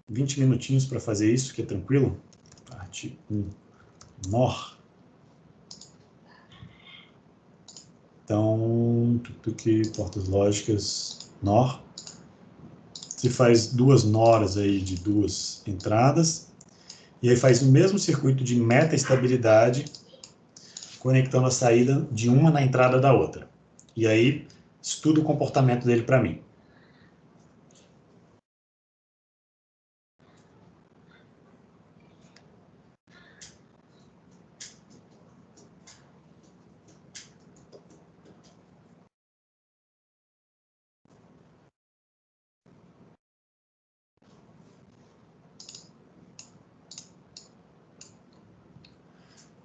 20 minutinhos para fazer isso, que é tranquilo. Parte 1, NOR. Então, tudo que portas lógicas NOR. Você faz 2 noras aí de 2 entradas, e aí faz o mesmo circuito de metaestabilidade, conectando a saída de uma na entrada da outra. E aí, estuda o comportamento dele para mim.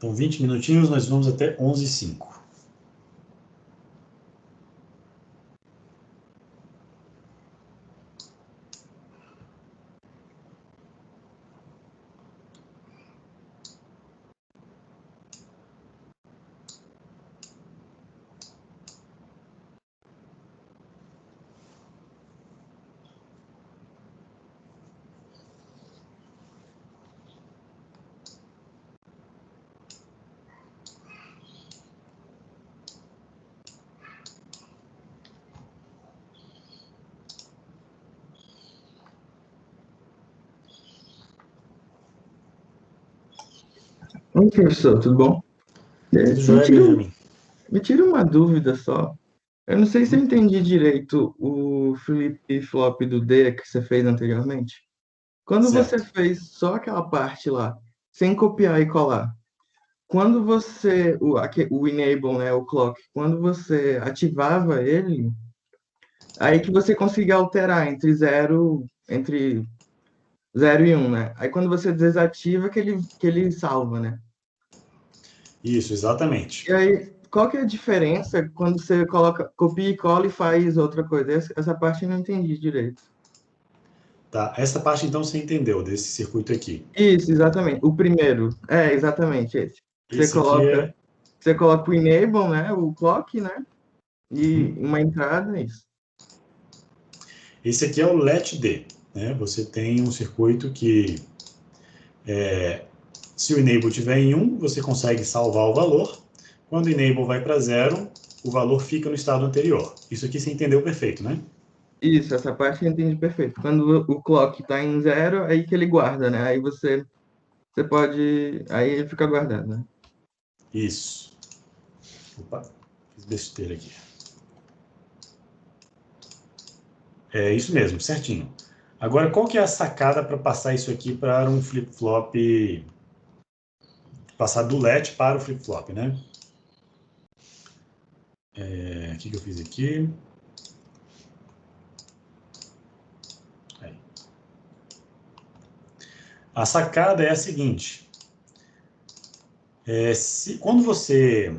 Então, 20 minutinhos, nós vamos até 11h05. Oi, professor, tudo bom? Tudo jóia, Benjamin? Me tira uma dúvida só. Eu não sei se eu entendi direito o flip-flop do D que você fez anteriormente. Quando você Certo. fez só aquela parte lá, sem copiar e colar, quando o enable, né, o clock, quando você ativava ele, aí que você conseguia alterar entre 0 e 1, né? Aí quando você desativa, que ele salva, né? Isso, E exatamente. aí, qual que é a diferença quando você copia e cola e faz outra coisa? Essa parte eu não entendi direito. Tá, essa parte então você entendeu desse circuito aqui. Isso, exatamente. O primeiro, exatamente esse. Você Esse aqui coloca, é... você coloca o enable, né? O clock, né? E Uhum. uma entrada, isso. Esse aqui é o LET-D, né? Você tem um circuito que, se o enable estiver em 1, você consegue salvar o valor. Quando o enable vai para 0, o valor fica no estado anterior. Isso aqui você entendeu perfeito, né? Isso, essa parte eu entendi perfeito. Quando o clock está em 0, aí que ele guarda, né? Aí você pode. Aí ele fica guardado, né? Isso. Opa, fiz besteira aqui. É isso mesmo, certinho. Agora, qual que é a sacada para passar isso aqui para um flip-flop, passar do LED para o flip-flop, né? O que eu fiz aqui? Aí. A sacada é a seguinte. Quando você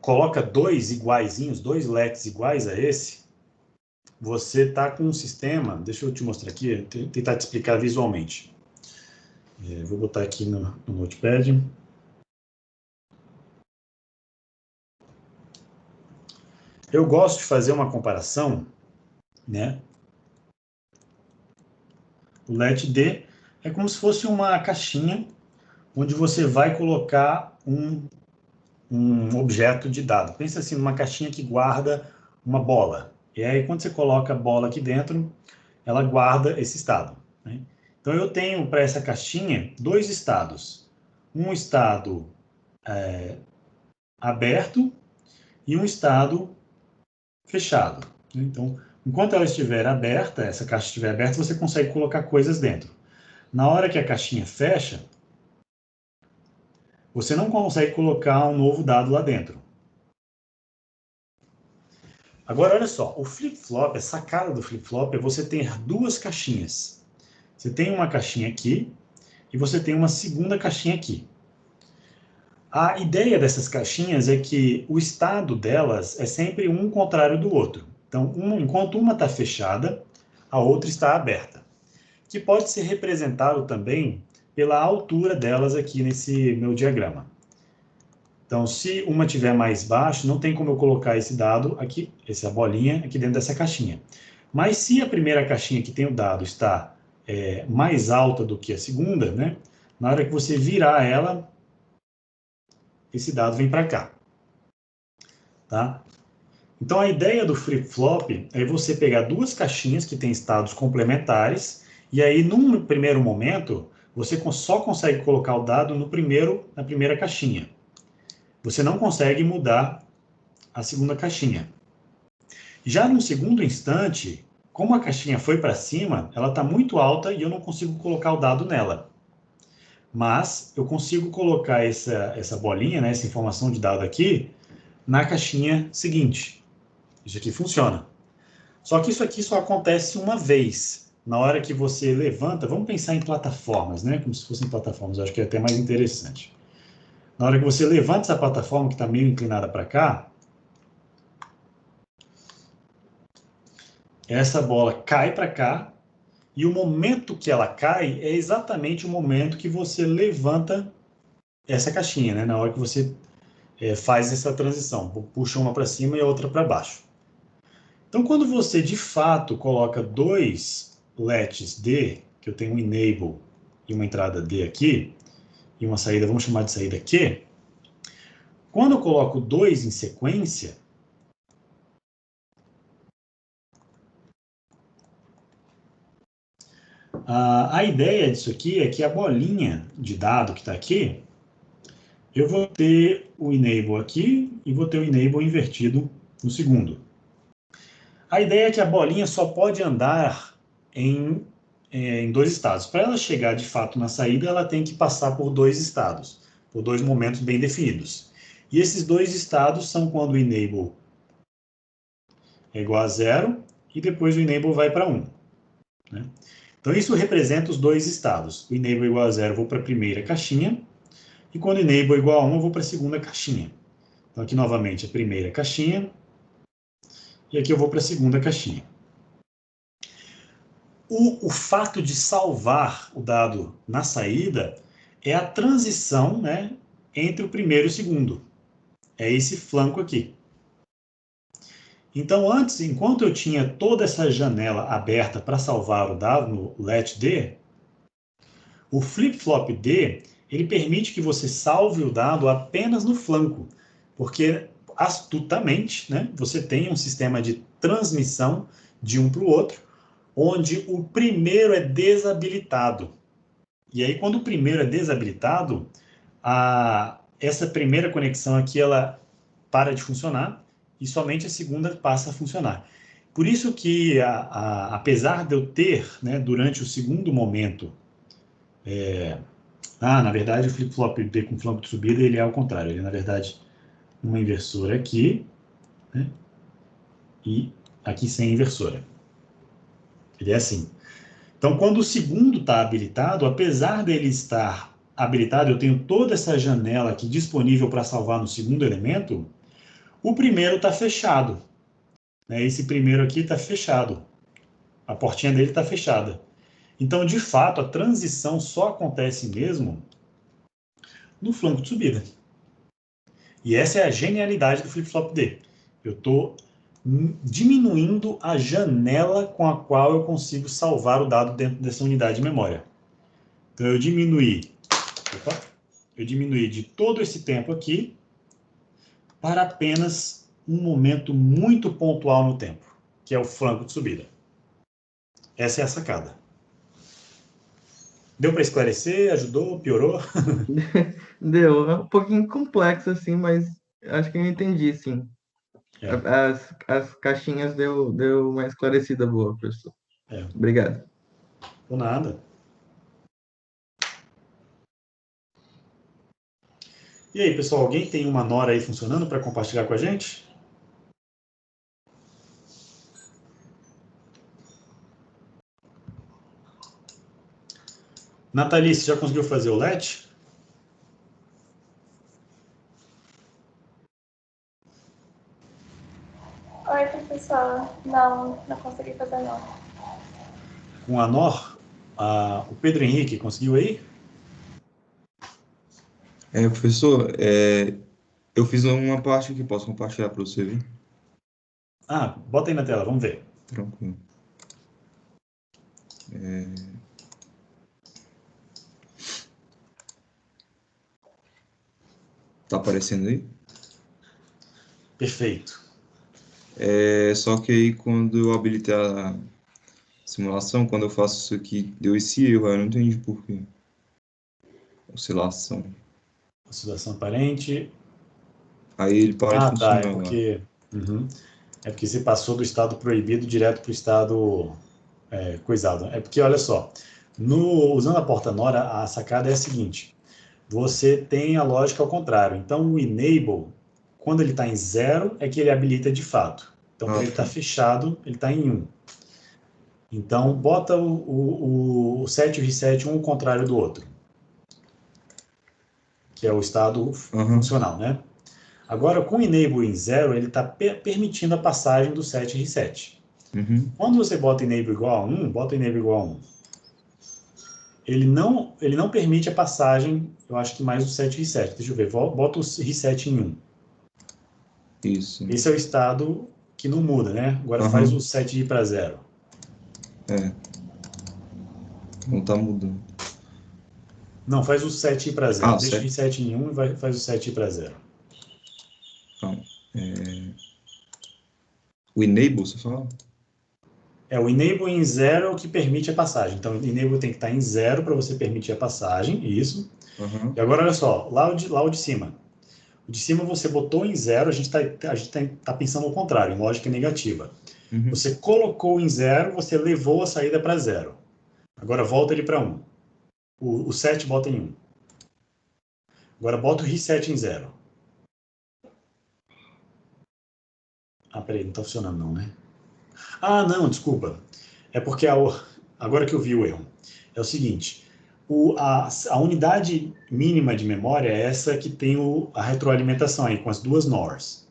coloca dois iguaizinhos, dois LEDs iguais a esse, você está com um sistema, deixa eu te mostrar aqui, tentar te explicar visualmente. Vou botar aqui no Notepad. Eu gosto de fazer uma comparação, né? O LED-D é como se fosse uma caixinha onde você vai colocar um objeto de dado. Pensa assim, numa caixinha que guarda uma bola. E aí, quando você coloca a bola aqui dentro, ela guarda esse estado, né? Então, eu tenho para essa caixinha dois estados. Um estado aberto e um estado fechado. Então, enquanto ela estiver aberta, essa caixa estiver aberta, você consegue colocar coisas dentro. Na hora que a caixinha fecha, você não consegue colocar um novo dado lá dentro. Agora, olha só, o flip-flop, a sacada do flip-flop é você ter duas caixinhas. Você tem uma caixinha aqui e você tem uma segunda caixinha aqui. A ideia dessas caixinhas é que o estado delas é sempre um contrário do outro. Então, enquanto uma está fechada, a outra está aberta. que pode ser representado também pela altura delas aqui nesse meu diagrama. Então, se uma tiver mais baixo, não tem como eu colocar esse dado aqui, essa bolinha aqui dentro dessa caixinha. Mas se a primeira caixinha que tem o dado está mais alta do que a segunda, né? Na hora que você virar ela, esse dado vem para cá. Tá? Então, a ideia do flip-flop é você pegar duas caixinhas que têm estados complementares, e aí, num primeiro momento, você só consegue colocar o dado na primeira caixinha. Você não consegue mudar a segunda caixinha. Já num segundo instante, como a caixinha foi para cima, ela está muito alta e eu não consigo colocar o dado nela. Mas eu consigo colocar essa bolinha, né, essa informação de dado aqui, na caixinha seguinte. Isso aqui funciona. Só que isso aqui só acontece uma vez. Na hora que você levanta, vamos pensar em plataformas, né? Como se fossem plataformas, eu acho que é até mais interessante. Na hora que você levanta essa plataforma que está meio inclinada para cá, essa bola cai para cá, e o momento que ela cai é exatamente o momento que você levanta essa caixinha, né? Na hora que você faz essa transição, puxa uma para cima e a outra para baixo. Então, quando você de fato coloca dois LETs D, que eu tenho um enable e uma entrada D aqui, e uma saída, vamos chamar de saída Q, quando eu coloco dois em sequência, a ideia disso aqui é que a bolinha de dado que está aqui, eu vou ter o enable aqui e vou ter o enable invertido no segundo. A ideia é que a bolinha só pode andar em dois estados. Para ela chegar de fato na saída, ela tem que passar por dois estados, por dois momentos bem definidos. E esses dois estados são quando o enable é igual a 0 e depois o enable vai para 1. Né? Então isso representa os dois estados. O enable é igual a 0, eu vou para a primeira caixinha, e quando o enable é igual a 1, eu vou para a segunda caixinha. Então aqui novamente a primeira caixinha, e aqui eu vou para a segunda caixinha. O fato de salvar o dado na saída é a transição, né, entre o primeiro e o segundo. É esse flanco aqui. Então, antes, enquanto eu tinha toda essa janela aberta para salvar o dado no let D, o flip-flop D, ele permite que você salve o dado apenas no flanco, porque astutamente, né, você tem um sistema de transmissão de um para o outro, onde o primeiro é desabilitado. E aí, quando o primeiro é desabilitado, essa primeira conexão aqui ela para de funcionar e somente a segunda passa a funcionar. Por isso que, apesar de eu ter, né, durante o segundo momento, na verdade, o flip-flop D com flanco de subida, ele é ao contrário. Ele, na verdade, uma inversora aqui, né, e aqui sem inversora. Ele é assim. Então, quando o segundo está habilitado, apesar dele estar habilitado, eu tenho toda essa janela aqui disponível para salvar no segundo elemento, o primeiro está fechado. Né? Esse primeiro aqui está fechado. A portinha dele está fechada. Então, de fato, a transição só acontece mesmo no flanco de subida. E essa é a genialidade do flip-flop D. Eu estou diminuindo a janela com a qual eu consigo salvar o dado dentro dessa unidade de memória. Então, eu diminuí de todo esse tempo aqui para apenas um momento muito pontual no tempo, que é o flanco de subida. Essa é a sacada. Deu para esclarecer? Ajudou? Piorou? Deu. É um pouquinho complexo, assim, mas acho que eu entendi, sim. É. As caixinhas deu uma esclarecida boa, professor. Obrigado. Por nada. E aí, pessoal, alguém tem uma Nora aí funcionando para compartilhar com a gente? Nathalie, você já conseguiu fazer o LED? Oi, professor. Não consegui fazer não. Com a NOR? O Pedro Henrique conseguiu aí? Professor, eu fiz uma parte que posso compartilhar para você ver. Bota aí na tela, vamos ver. Tranquilo. Tá aparecendo aí? Perfeito. Só que aí quando eu habilitei a simulação, quando eu faço isso aqui, deu esse erro, eu não entendi por quê. Oscilação. Oscilação aparente. Aí ele para de É funcionar lá. porque... É porque você passou do estado proibido direto para o estado coisado. É porque, olha só, usando a porta NOR, a sacada é a seguinte. Você tem a lógica ao contrário. Então, o enable, quando ele está em 0, é que ele habilita de fato. Então, para ele estar fechado, ele está em 1. Então, bota o set e o reset um ao contrário do outro, que é o estado funcional, né? Agora, com o enable em 0, ele está permitindo a passagem do set e reset. Quando você bota enable igual a 1, bota enable igual a 1. Ele não permite a passagem, eu acho que mais do set e reset. Deixa eu ver, bota o reset em 1. Isso. Esse é o estado que não muda, né? Agora faz o set ir para 0. Não tá mudando. Não, faz o set ir para 0. Deixa o 7. reset em 1 e faz o set ir para 0. Calma. O enable, você fala? O enable em 0 é o que permite a passagem. Então, o enable tem que estar em 0 para você permitir a passagem, isso. E agora, olha só, lá o de cima. O de cima você botou em 0, a gente tá pensando ao contrário, em lógica negativa. Você colocou em 0, você levou a saída para 0. Agora volta ele para 1. O set bota em 1. Agora bota o reset em 0. Peraí, não está funcionando não, né? Não, desculpa. É porque agora que eu vi o erro. É o seguinte, a unidade mínima de memória é essa que tem a retroalimentação aí, com as duas NORs.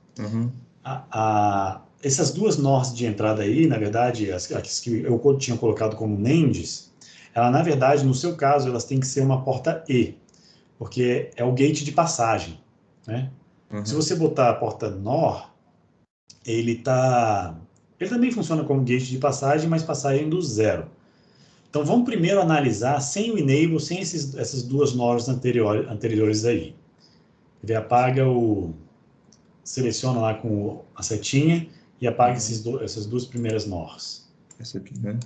Essas duas NORs de entrada aí, na verdade, as que eu tinha colocado como NANDs, na verdade, no seu caso, elas têm que ser uma porta E, porque é o gate de passagem, né? Se você botar a porta NOR, ele também funciona como gate de passagem, mas passagem do 0. Então, vamos primeiro analisar sem o enable, sem essas duas NORs anteriores aí. Ele apaga seleciona lá com a setinha e apaga essas duas primeiras NORs. Essa aqui, né?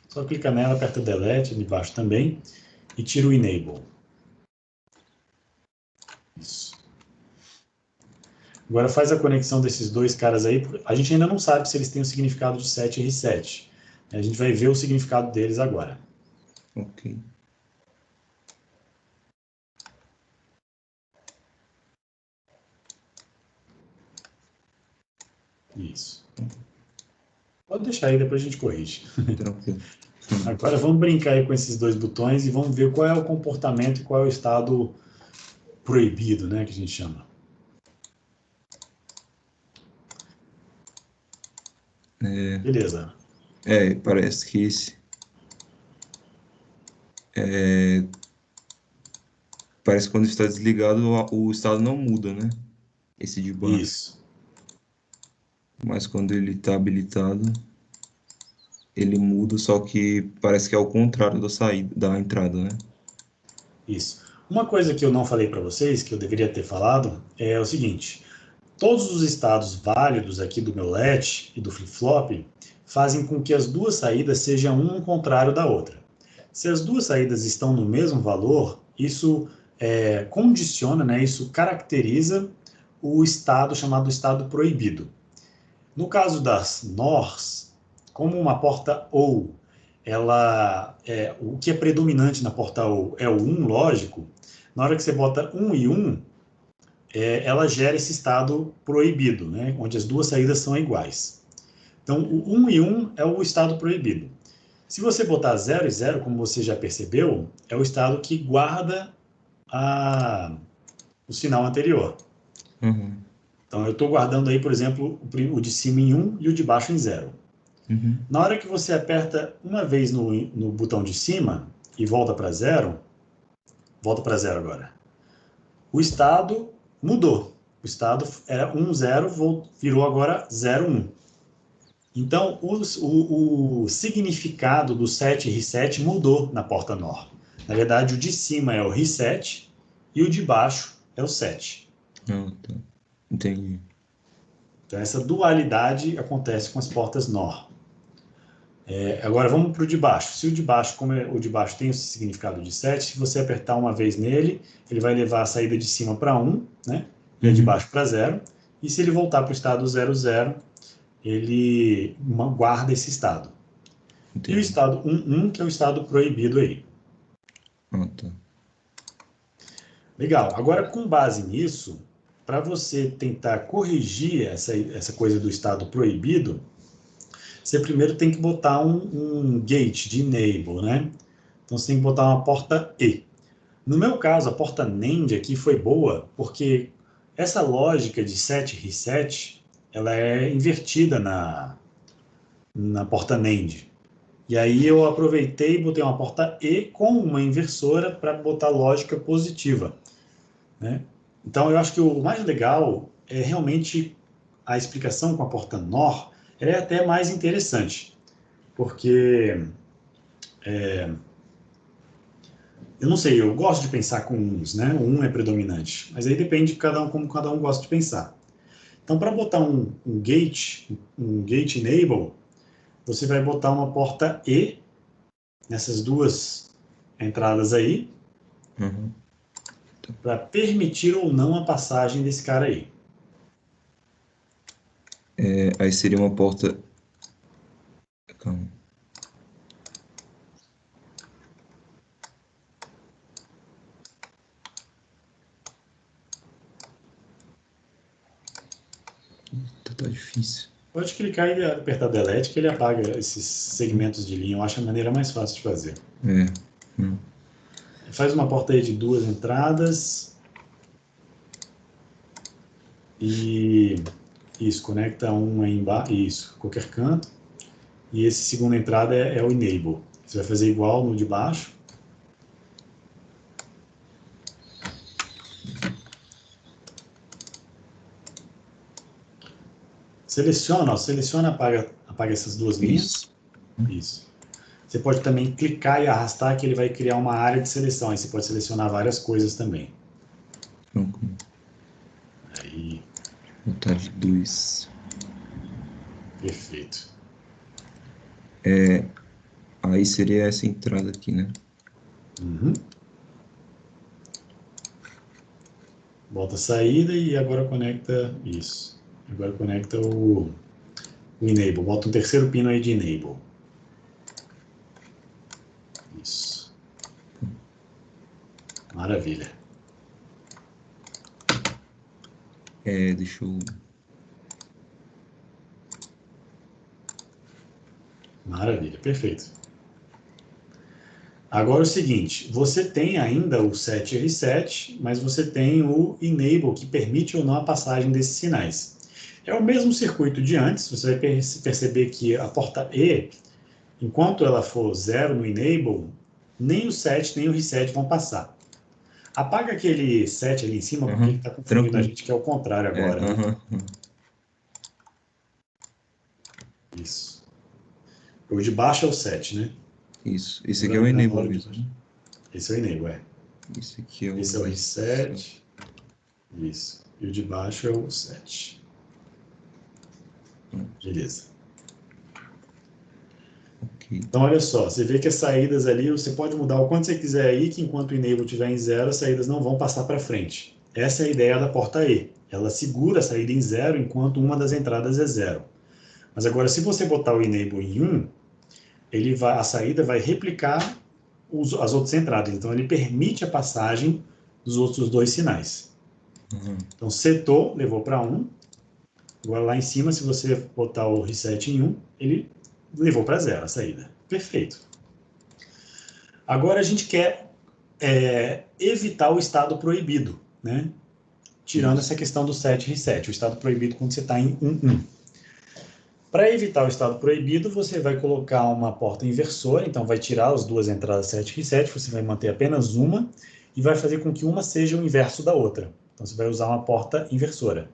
Só clica nela, aperta Delete, de baixo também, e tira o enable. Isso. Agora faz a conexão desses dois caras aí. A gente ainda não sabe se eles têm o significado de set e reset. A gente vai ver o significado deles agora. Ok. Isso. Pode deixar aí, depois a gente corrige. Tranquilo. Agora vamos brincar aí com esses dois botões e vamos ver qual é o comportamento e qual é o estado proibido, né, que a gente chama. Beleza. Parece que esse... Parece que quando está desligado, o estado não muda, né? Esse de baixo. Isso. Mas quando ele está habilitado, ele muda, só que parece que é o contrário da entrada, né? Isso. Uma coisa que eu não falei para vocês, que eu deveria ter falado, é o seguinte. Todos os estados válidos aqui do meu latch e do flip-flop fazem com que as duas saídas sejam um contrário da outra. Se as duas saídas estão no mesmo valor, isso condiciona, né, isso caracteriza o estado chamado estado proibido. No caso das NORs, como uma porta OU, o que é predominante na porta OU é o 1, lógico, na hora que você bota 1 e 1, ela gera esse estado proibido, né, onde as duas saídas são iguais. Então, o 1 e 1 é o estado proibido. Se você botar 0 e 0, como você já percebeu, é o estado que guarda o sinal anterior. Então, eu estou guardando aí, por exemplo, o de cima em 1 e o de baixo em 0. Uhum. Na hora que você aperta uma vez no botão de cima e volta para zero agora. O estado mudou. O estado era 1, 0, virou agora 0, 1. Então, o significado do set e reset mudou na porta NOR. Na verdade, o de cima é o reset e o de baixo é o set. Ah, tá. Entendi. Então, essa dualidade acontece com as portas NOR. Agora, vamos para o de baixo. Se o de baixo, o de baixo tem o significado de set, se você apertar uma vez nele, ele vai levar a saída de cima para 1, né? E a de baixo para 0. E se ele voltar para o estado 0, 0, ele guarda esse estado. Entendi. E o estado 1, 1, que é o estado proibido aí. Ah, tá. Legal. Agora, com base nisso, para você tentar corrigir essa coisa do estado proibido, você primeiro tem que botar um gate de enable, né? Então, você tem que botar uma porta E. No meu caso, a porta NAND aqui foi boa, porque essa lógica de set e reset, ela é invertida na porta NAND. E aí eu aproveitei e botei uma porta E com uma inversora para botar lógica positiva, né? Então, eu acho que o mais legal é realmente a explicação com a porta NOR, ela é até mais interessante, porque eu não sei, eu gosto de pensar com uns, né? O 1 é predominante, mas aí depende de como cada um gosta de pensar. Então, para botar um gate enable, você vai botar uma porta E nessas duas entradas aí, Uhum. para permitir ou não a passagem desse cara aí. Aí seria uma porta. Calma. Tá difícil. Pode clicar e apertar Delete, que ele apaga esses segmentos de linha. Eu acho a maneira mais fácil de fazer. Faz uma porta aí de 2 entradas. E isso, conecta um aí embaixo. Isso, qualquer canto. E esse segunda entrada é o Enable. Você vai fazer igual no de baixo. Seleciona, apaga essas duas linhas. Isso. Você pode também clicar e arrastar, que ele vai criar uma área de seleção. Aí você pode selecionar várias coisas também. Tranquilo. Aí, Botar de 2. perfeito. Aí seria essa entrada aqui, né? Uhum. Bota a saída e agora conecta isso. Agora conecta o Enable. Bota um terceiro pino aí de Enable. Isso. Maravilha. Deixa eu. Maravilha, perfeito. Agora o seguinte, você tem ainda o set e reset, mas você tem o Enable, que permite ou não a passagem desses sinais. É o mesmo circuito de antes, você vai perceber que a porta E, enquanto ela for 0 no Enable, nem o set nem o reset vão passar. Apaga aquele set ali em cima, porque ele está confundindo a Tranquilo. gente, que é o contrário agora, né? Isso. O de baixo é o set, né? Isso. Esse aqui é o Enable mesmo. Esse é o Enable, Esse aqui é o. Esse é o reset. Isso. E o de baixo é o set. Beleza. Ok. Então, olha só, você vê que as saídas ali, você pode mudar o quanto você quiser aí, que enquanto o Enable estiver em 0, as saídas não vão passar para frente. Essa é a ideia da porta E. Ela segura a saída em 0 enquanto uma das entradas é 0. Mas agora, se você botar o Enable em 1, a saída vai replicar as outras entradas. Então, ele permite a passagem dos outros dois sinais. Então, setou, levou para 1. Agora, lá em cima, se você botar o reset em 1, ele levou para 0 a saída. Perfeito. Agora, a gente quer evitar o estado proibido, né? Tirando essa questão do set e reset, o estado proibido quando você está em 1, 1. Para evitar o estado proibido, você vai colocar uma porta inversora, então vai tirar as duas entradas 7 e reset, você vai manter apenas uma e vai fazer com que uma seja o inverso da outra. Então você vai usar uma porta inversora.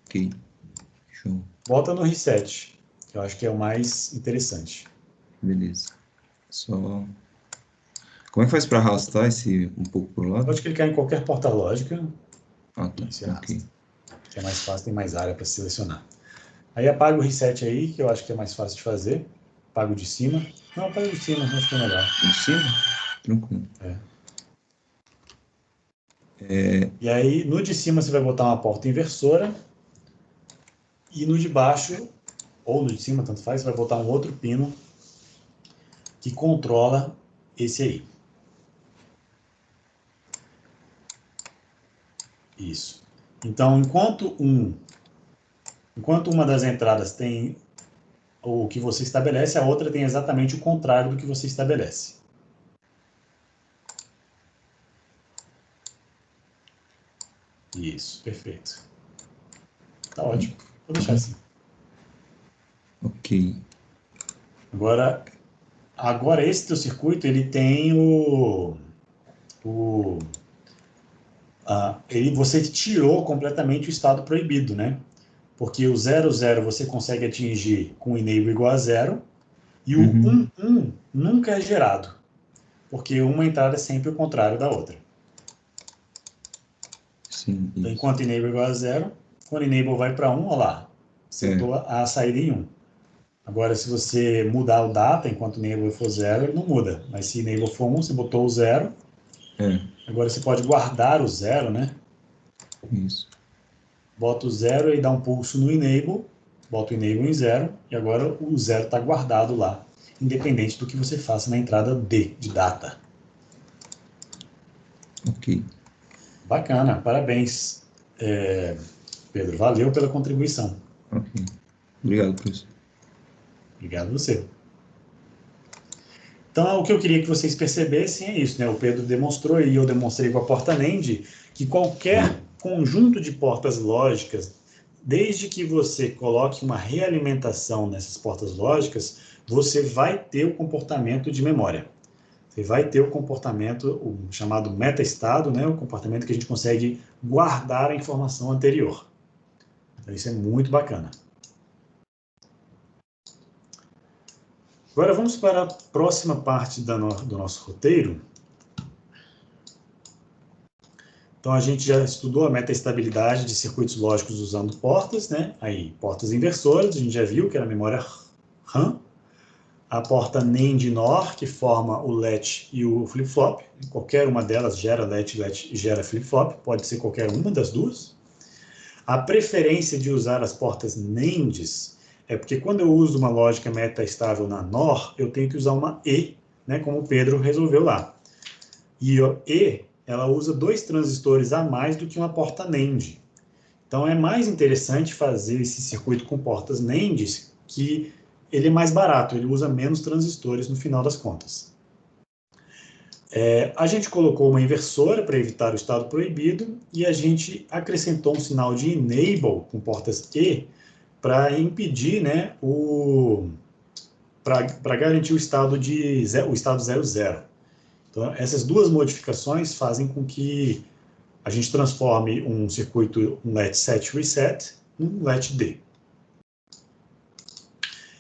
Ok. Show. Volta no reset, que eu acho que é o mais interessante. Beleza. Só... Como é que faz para arrastar esse um pouco pro lado? Pode clicar em qualquer porta lógica Ah, tá. e se arrasta. Ok. Que é mais fácil, tem mais área para selecionar. Aí apaga o reset aí, que eu acho que é mais fácil de fazer. Apaga o de cima. Não, apaga o de cima, acho que é melhor. Em cima? Tranquilo. E aí, no de cima, você vai botar uma porta inversora. E no de baixo, ou no de cima, tanto faz, você vai botar um outro pino que controla esse aí. Isso. Então, enquanto uma das entradas tem o que você estabelece, a outra tem exatamente o contrário do que você estabelece. Isso, perfeito. Tá ótimo. Vou deixar assim. Ok. Agora esse teu circuito, ele tem você tirou completamente o estado proibido, né? Porque o 00 você consegue atingir com o enable igual a 0, e o 11 nunca é gerado, porque uma entrada é sempre o contrário da outra. Sim, Então, isso. enquanto enable igual a 0, quando enable vai para 1, olha lá, setou a saída em 1. Agora, se você mudar o data, enquanto o enable for 0, ele não muda. Mas se enable for 1, você botou o 0. Agora você pode guardar o 0, né? Isso. Bota o 0 e dá um pulso no enable, bota o enable em 0, e agora o 0 está guardado lá, independente do que você faça na entrada D, de data. Ok. Bacana, parabéns, Pedro. Valeu pela contribuição. Ok. Obrigado, professor. Obrigado a você. Então, o que eu queria que vocês percebessem é isso, né? O Pedro demonstrou e eu demonstrei com a porta NAND que qualquer conjunto de portas lógicas, desde que você coloque uma realimentação nessas portas lógicas, você vai ter o comportamento de memória. Você vai ter o comportamento, o chamado metaestado, né? O comportamento que a gente consegue guardar a informação anterior. Então, isso é muito bacana. Agora vamos para a próxima parte do nosso roteiro. Então, a gente já estudou a metaestabilidade de circuitos lógicos usando portas, né? Aí, portas inversoras, a gente já viu que era a memória RAM. A porta NAND NOR, que forma o latch e o flip-flop. Qualquer uma delas gera latch gera flip-flop. Pode ser qualquer uma das duas. A preferência de usar as portas NANDs é porque quando eu uso uma lógica metaestável na NOR, eu tenho que usar uma E, né? Como o Pedro resolveu lá. E o E, ela usa 2 transistores a mais do que uma porta NAND. Então, é mais interessante fazer esse circuito com portas NANDs, que ele é mais barato, ele usa menos transistores no final das contas. A gente colocou uma inversora para evitar o estado proibido e a gente acrescentou um sinal de enable com portas E para impedir, né, para garantir o estado 00. Então, essas duas modificações fazem com que a gente transforme um circuito, um latch set reset, num latch D.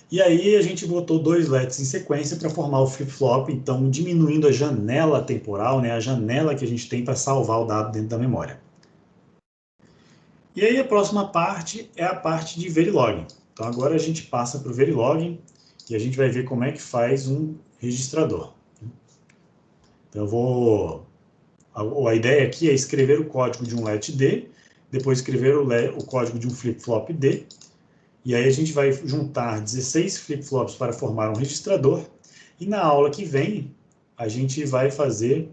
E aí a gente botou 2 LEDs em sequência para formar o flip-flop, então diminuindo a janela temporal, né, a janela que a gente tem para salvar o dado dentro da memória. E aí a próxima parte é a parte de Verilog. Então agora a gente passa para o Verilog e a gente vai ver como é que faz um registrador. Então a ideia aqui é escrever o código de um latch D, depois escrever o código de um flip-flop D, e aí a gente vai juntar 16 flip-flops para formar um registrador, e na aula que vem a gente vai fazer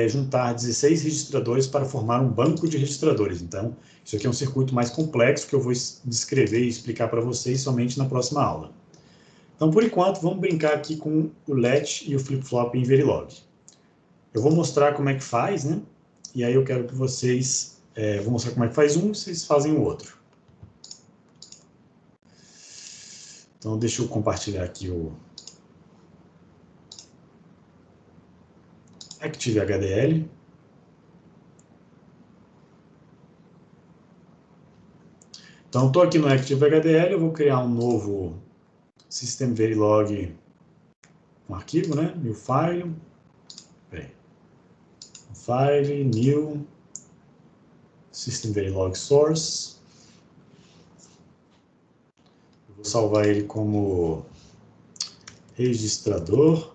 juntar 16 registradores para formar um banco de registradores. Então, isso aqui é um circuito mais complexo que eu vou descrever e explicar para vocês somente na próxima aula. Então, por enquanto, vamos brincar aqui com o latch e o flip-flop em Verilog. Eu vou mostrar como é que faz, né? E aí eu quero que vocês... vou mostrar como é que faz um, vocês fazem o outro. Então, deixa eu compartilhar aqui o ActiveHDL. Então, estou aqui no ActiveHDL, eu vou criar um novo System Verilog, um arquivo, né? New file. File, new, System Verilog source. Eu vou salvar ele como registrador.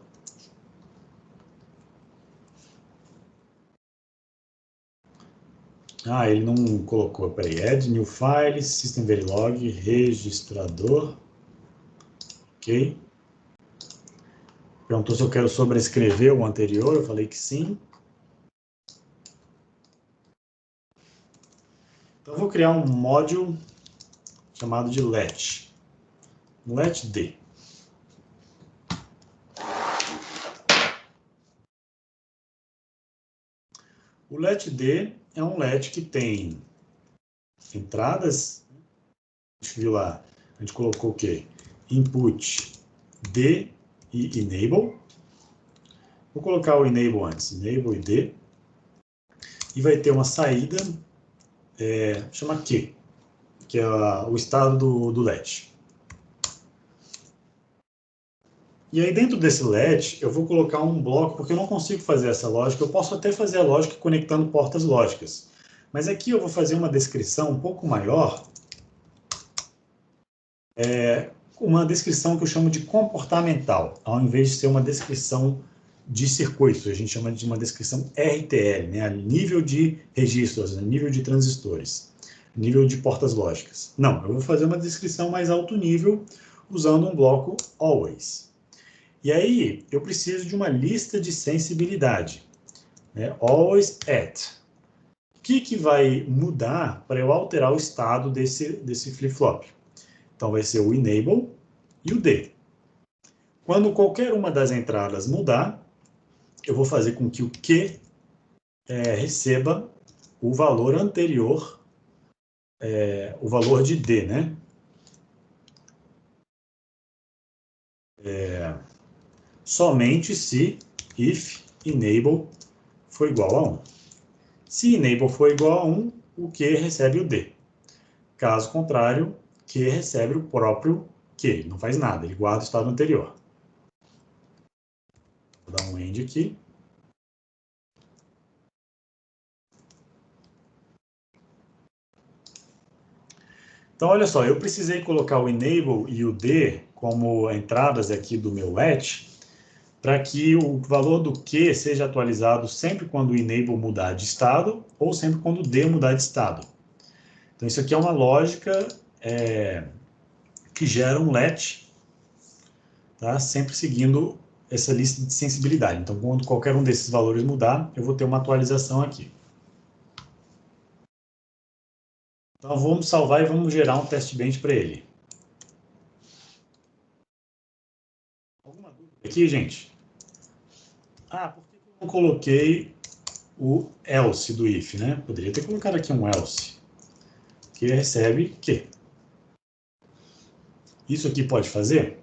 Ah, ele não colocou. Peraí, add new file, System Verilog, registrador. Ok. Perguntou se eu quero sobrescrever o anterior, eu falei que sim. Então, eu vou criar um módulo chamado de let. Let_d. O let_d é um let que tem entradas. A gente viu lá, a gente colocou o quê? Input D e enable. Vou colocar o enable antes, enable e D. E vai ter uma saída, chama Q, que é o estado do let. E aí dentro desse let, eu vou colocar um bloco, porque eu não consigo fazer essa lógica. Eu posso até fazer a lógica conectando portas lógicas. Mas aqui eu vou fazer uma descrição um pouco maior, uma descrição que eu chamo de comportamental, ao invés de ser uma descrição de circuitos. A gente chama de uma descrição RTL, né? Nível de registros, nível de transistores, nível de portas lógicas. Não, eu vou fazer uma descrição mais alto nível usando um bloco always. E aí eu preciso de uma lista de sensibilidade, né? Always at. O que vai mudar para eu alterar o estado desse flip-flop? Então vai ser o enable e o D. Quando qualquer uma das entradas mudar, eu vou fazer com que o Q receba o valor anterior, o valor de D, né? Somente se if enable for igual a 1. Se enable for igual a 1, o Q recebe o D. Caso contrário, Q recebe o próprio Q. Ele não faz nada, ele guarda o estado anterior. Vou dar um end aqui. Então, olha só, eu precisei colocar o enable e o D como entradas aqui do meu let, para que o valor do Q seja atualizado sempre quando o enable mudar de estado ou sempre quando o D mudar de estado. Então, isso aqui é uma lógica que gera um let, tá? Sempre seguindo essa lista de sensibilidade. Então, quando qualquer um desses valores mudar, eu vou ter uma atualização aqui. Então, vamos salvar e vamos gerar um test bench para ele. Alguma dúvida aqui, gente? Por que eu não coloquei o else do if, né? Poderia ter colocado aqui um else, que recebe Q. Isso aqui pode fazer?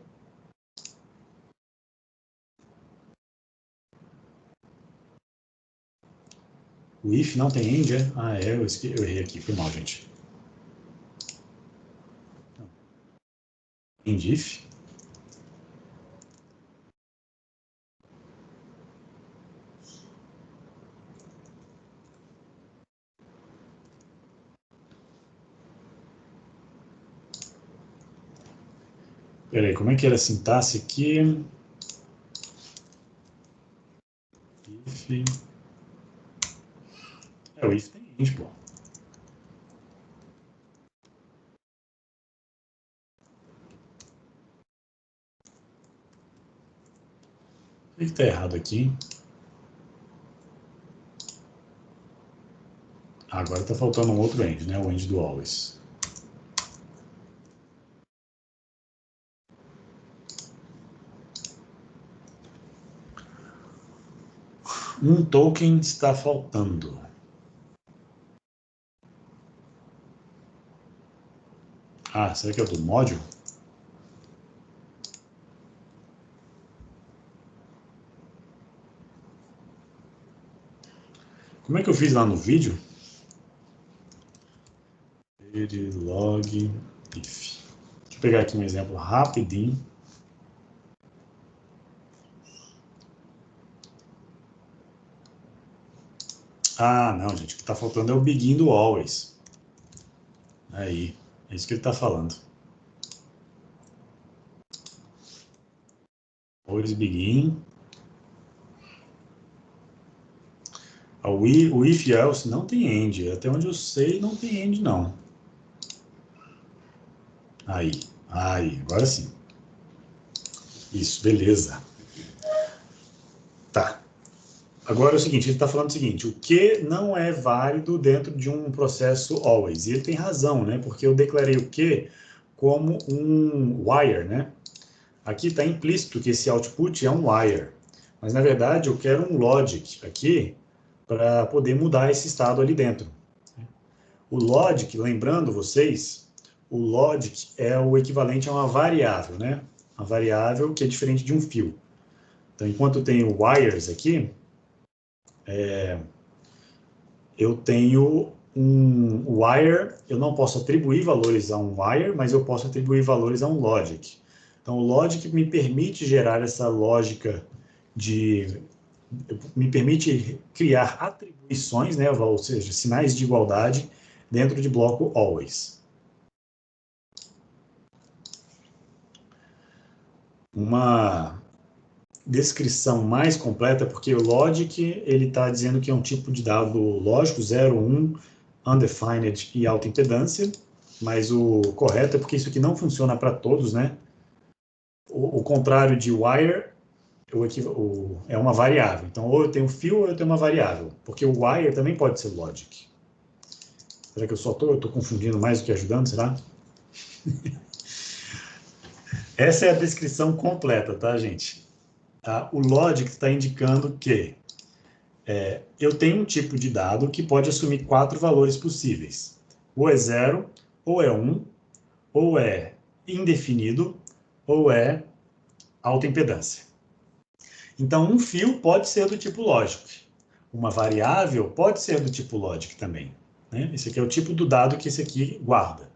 O if não tem end, é? Eu errei aqui, foi mal, gente. End if. Peraí, como é que era a sintaxe aqui? If. O if tem end, pô. O que está errado aqui? Agora está faltando um outro end, né? O end do always. Um token está faltando. Será que é do módulo? Como é que eu fiz lá no vídeo? Verilog if. Deixa eu pegar aqui um exemplo rapidinho. Ah, não, gente, o que está faltando é o begin do always. Aí, é isso que ele está falando. Always begin. O if else não tem end. Até onde eu sei, não tem end, não. Aí, agora sim. Isso, beleza. Tá. Agora é o seguinte, ele está falando o seguinte, o que não é válido dentro de um processo always. E ele tem razão, né? Porque eu declarei o que como um wire, né? Aqui está implícito que esse output é um wire. Mas, na verdade, eu quero um logic aqui para poder mudar esse estado ali dentro. O logic, lembrando vocês, o logic é o equivalente a uma variável, né? Uma variável que é diferente de um fio. Então, enquanto eu tenho wires aqui, eu tenho um wire, eu não posso atribuir valores a um wire, mas eu posso atribuir valores a um logic. Então, o logic me permite gerar essa lógica me permite criar atribuições, né, ou seja, sinais de igualdade dentro de bloco always. Uma descrição mais completa, porque o logic ele está dizendo que é um tipo de dado lógico, 0, 1, undefined e alta impedância, mas o correto é porque isso aqui não funciona para todos, né? O contrário de wire é uma variável. Então, ou eu tenho fio ou eu tenho uma variável, porque o wire também pode ser logic. Será que eu estou confundindo mais do que ajudando, será? Essa é a descrição completa, tá, gente? O logic está indicando que eu tenho um tipo de dado que pode assumir 4 valores possíveis. Ou é 0, ou é 1, ou é indefinido, ou é alta impedância. Então, um fio pode ser do tipo logic. Uma variável pode ser do tipo logic também. Né? Esse aqui é o tipo do dado que esse aqui guarda.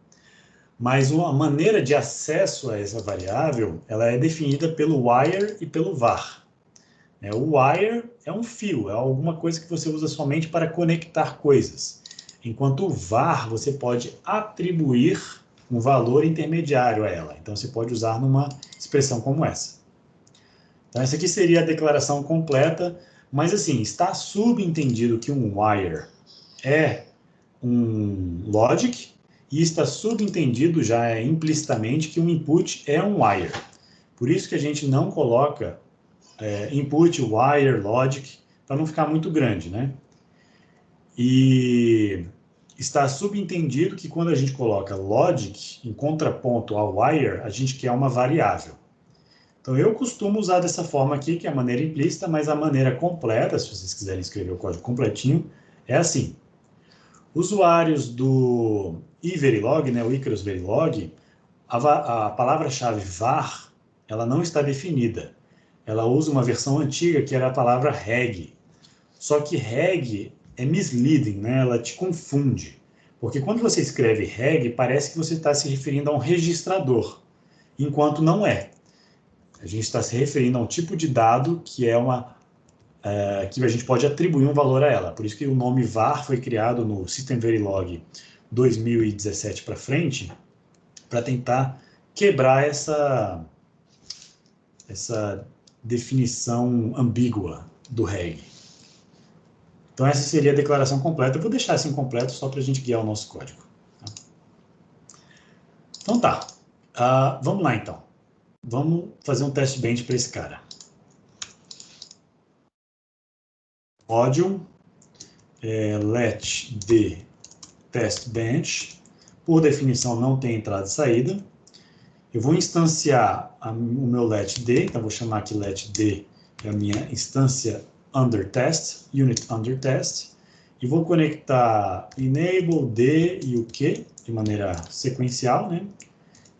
Mas uma maneira de acesso a essa variável, ela é definida pelo wire e pelo var. O wire é um fio, é alguma coisa que você usa somente para conectar coisas. Enquanto o var, você pode atribuir um valor intermediário a ela. Então, você pode usar numa expressão como essa. Então, essa aqui seria a declaração completa, mas assim, está subentendido que um wire é um logic e está subentendido já implicitamente que um input é um wire. Por isso que a gente não coloca input, wire, logic, para não ficar muito grande, né? E está subentendido que quando a gente coloca logic em contraponto ao wire, a gente quer uma variável. Então, eu costumo usar dessa forma aqui, que é a maneira implícita, mas a maneira completa, se vocês quiserem escrever o código completinho, é assim. Usuários do iVerilog, né, o Icarus Verilog, a palavra-chave var, ela não está definida. Ela usa uma versão antiga que era a palavra reg. Só que reg é misleading, né? Ela te confunde. Porque quando você escreve reg, parece que você está se referindo a um registrador, enquanto não é. A gente está se referindo a um tipo de dado que que a gente pode atribuir um valor a ela. Por isso que o nome var foi criado no System Verilog 2017 para frente, para tentar quebrar essa definição ambígua do reg. Então, essa seria a declaração completa. Eu vou deixar assim completo só para a gente guiar o nosso código. Tá? Então, tá. Vamos lá, então. Vamos fazer um teste bench para esse cara. Module let d test bench. Por definição, não tem entrada e saída. Eu vou instanciar o meu let d, então vou chamar aqui let d, é a minha instância under test, unit under test, e vou conectar enable d e o q de maneira sequencial, né?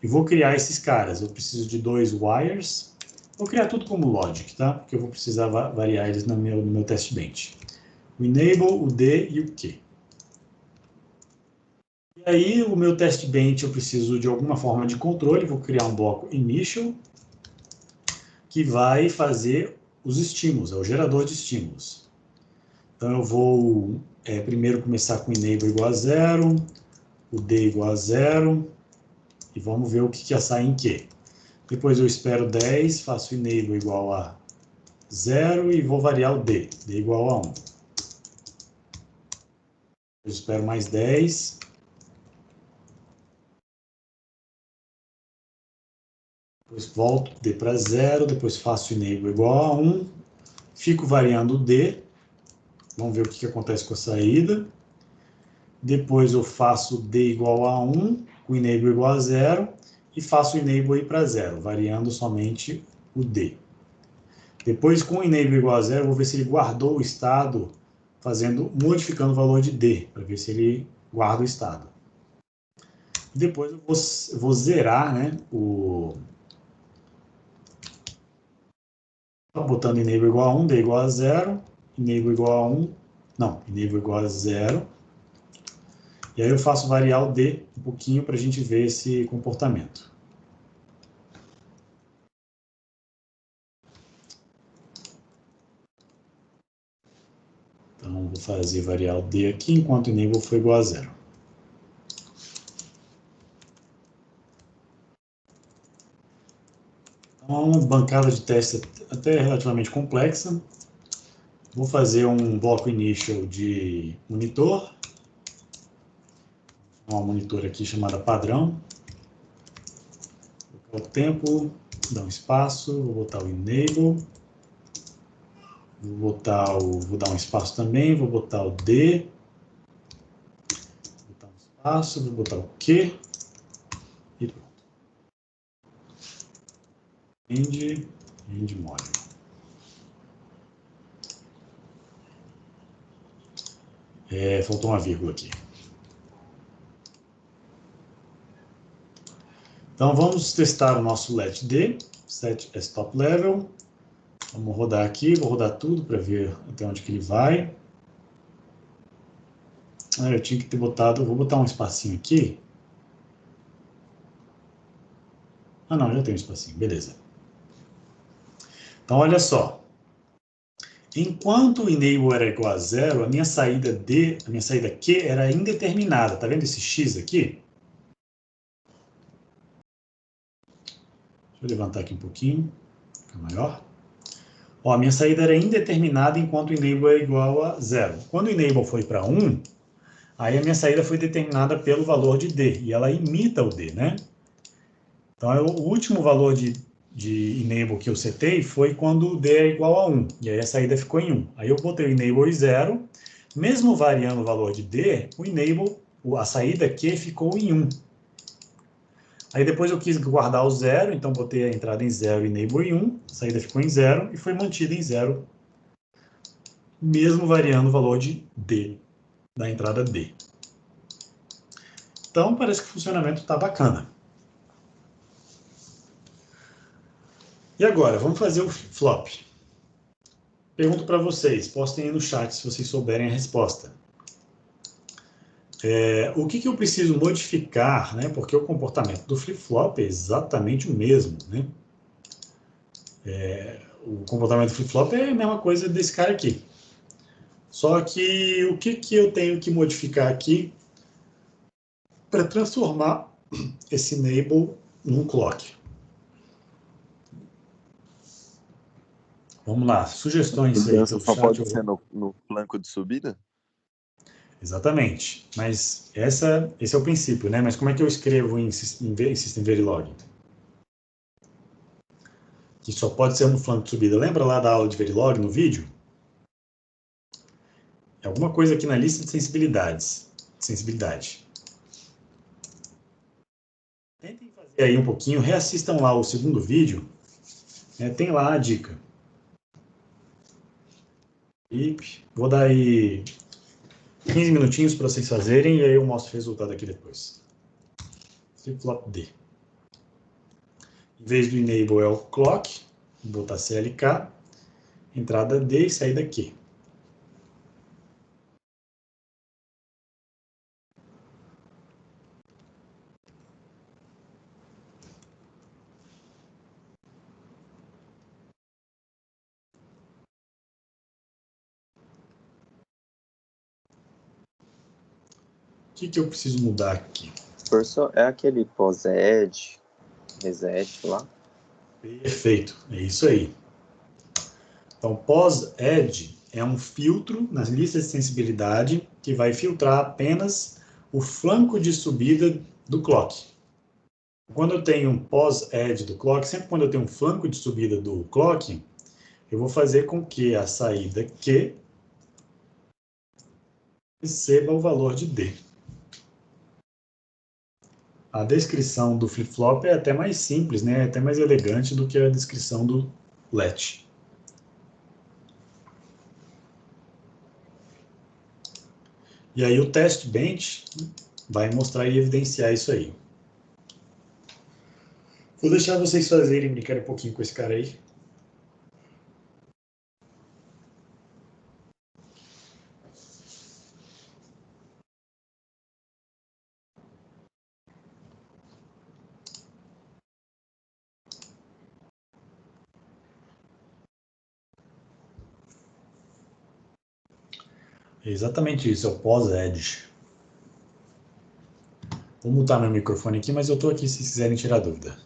E vou criar esses caras. Eu preciso de 2 wires. Vou criar tudo como logic, tá? Porque eu vou precisar variar eles no meu test bench. o enable, o D e o Q. E aí, o meu test bench, eu preciso de alguma forma de controle, vou criar um bloco initial, que vai fazer os estímulos, é o gerador de estímulos. Então, eu vou primeiro começar com enable igual a 0, o D igual a 0, e vamos ver o que ia sair em Q. Depois eu espero 10, faço enable igual a 0 e vou variar o D, D igual a 1. Eu espero mais 10. Depois volto D para 0, depois faço enable igual a 1, fico variando o D, vamos ver o que acontece com a saída. Depois eu faço D igual a 1, o enable igual a 0, e faço o enable ir para 0, variando somente o D. Depois, com o enable igual a 0, eu vou ver se ele guardou o estado, modificando o valor de D, para ver se ele guarda o estado. Depois eu vou zerar, né, botando enable igual a 1, D igual a 0, enable igual a 1, não, enable igual a 0. E aí eu faço variar o D um pouquinho para a gente ver esse comportamento. Então, vou fazer variar o D aqui, enquanto o enable for igual a 0. Então, uma bancada de teste até relativamente complexa. Vou fazer um bloco initial de monitor. Uma monitor aqui chamada padrão. Vou colocar o tempo, dar um espaço, vou botar o enable. Vou dar um espaço também, vou botar o D. Vou botar um espaço, vou botar o Q. E pronto. End module. Faltou uma vírgula aqui. Então, vamos testar o nosso let D, set as top level. Vamos rodar aqui, vou rodar tudo para ver até onde que ele vai. Eu tinha que ter botado, vou botar um espacinho aqui. Não, já tem um espacinho, beleza. Então, olha só. Enquanto o enable era igual a 0, a minha saída D, a minha saída Q era indeterminada. Tá vendo esse X aqui? Deixa eu levantar aqui um pouquinho, fica maior. Ó, a minha saída era indeterminada enquanto o enable é igual a 0. Quando o enable foi para 1, aí a minha saída foi determinada pelo valor de D, e ela imita o D, né? Então, o último valor de enable que eu setei foi quando o D é igual a 1, e aí a saída ficou em 1. Aí eu botei o enable em 0, mesmo variando o valor de D, o enable, a saída Q ficou em 1. Aí depois eu quis guardar o 0, então botei a entrada em 0 e enable em 1, a saída ficou em 0 e foi mantida em 0, mesmo variando o valor de D, da entrada D. Então, parece que o funcionamento está bacana. E agora, vamos fazer o flip-flop. Pergunto para vocês, postem aí no chat se vocês souberem a resposta. O que eu preciso modificar, né? Porque o comportamento do flip-flop é exatamente o mesmo, né? O comportamento do flip-flop é a mesma coisa desse cara aqui. Só que o que eu tenho que modificar aqui para transformar esse enable num clock? Vamos lá, sugestões aí pelo só chat. pode ser no flanco de subida? Exatamente, mas esse é o princípio, né? Mas como é que eu escrevo em System Verilog? Que só pode ser no flanco de subida. Lembra lá da aula de Verilog no vídeo? É alguma coisa aqui na lista de sensibilidade. Tentem fazer aí um pouquinho, reassistam lá o segundo vídeo, tem lá a dica. E vou dar aí 15 minutinhos para vocês fazerem e aí eu mostro o resultado aqui depois. Flip-flop D. Em vez do enable é o clock, vou botar CLK, entrada D e saída Q. que eu preciso mudar aqui? Professor, é aquele POSED, reset lá? Perfeito, é isso aí. Então, POSED é um filtro nas listas de sensibilidade que vai filtrar apenas o flanco de subida do clock. Quando eu tenho um POSED do clock, sempre quando eu tenho um flanco de subida do clock, eu vou fazer com que a saída Q receba o valor de D. A descrição do flip-flop é até mais simples, né? É até mais elegante do que a descrição do latch. E aí o test bench vai mostrar e evidenciar isso aí. Vou deixar vocês fazerem, brincarem um pouquinho com esse cara aí. É exatamente isso, é o pós-edge. Vou mutar meu microfone aqui, mas eu estou aqui se quiserem tirar dúvida.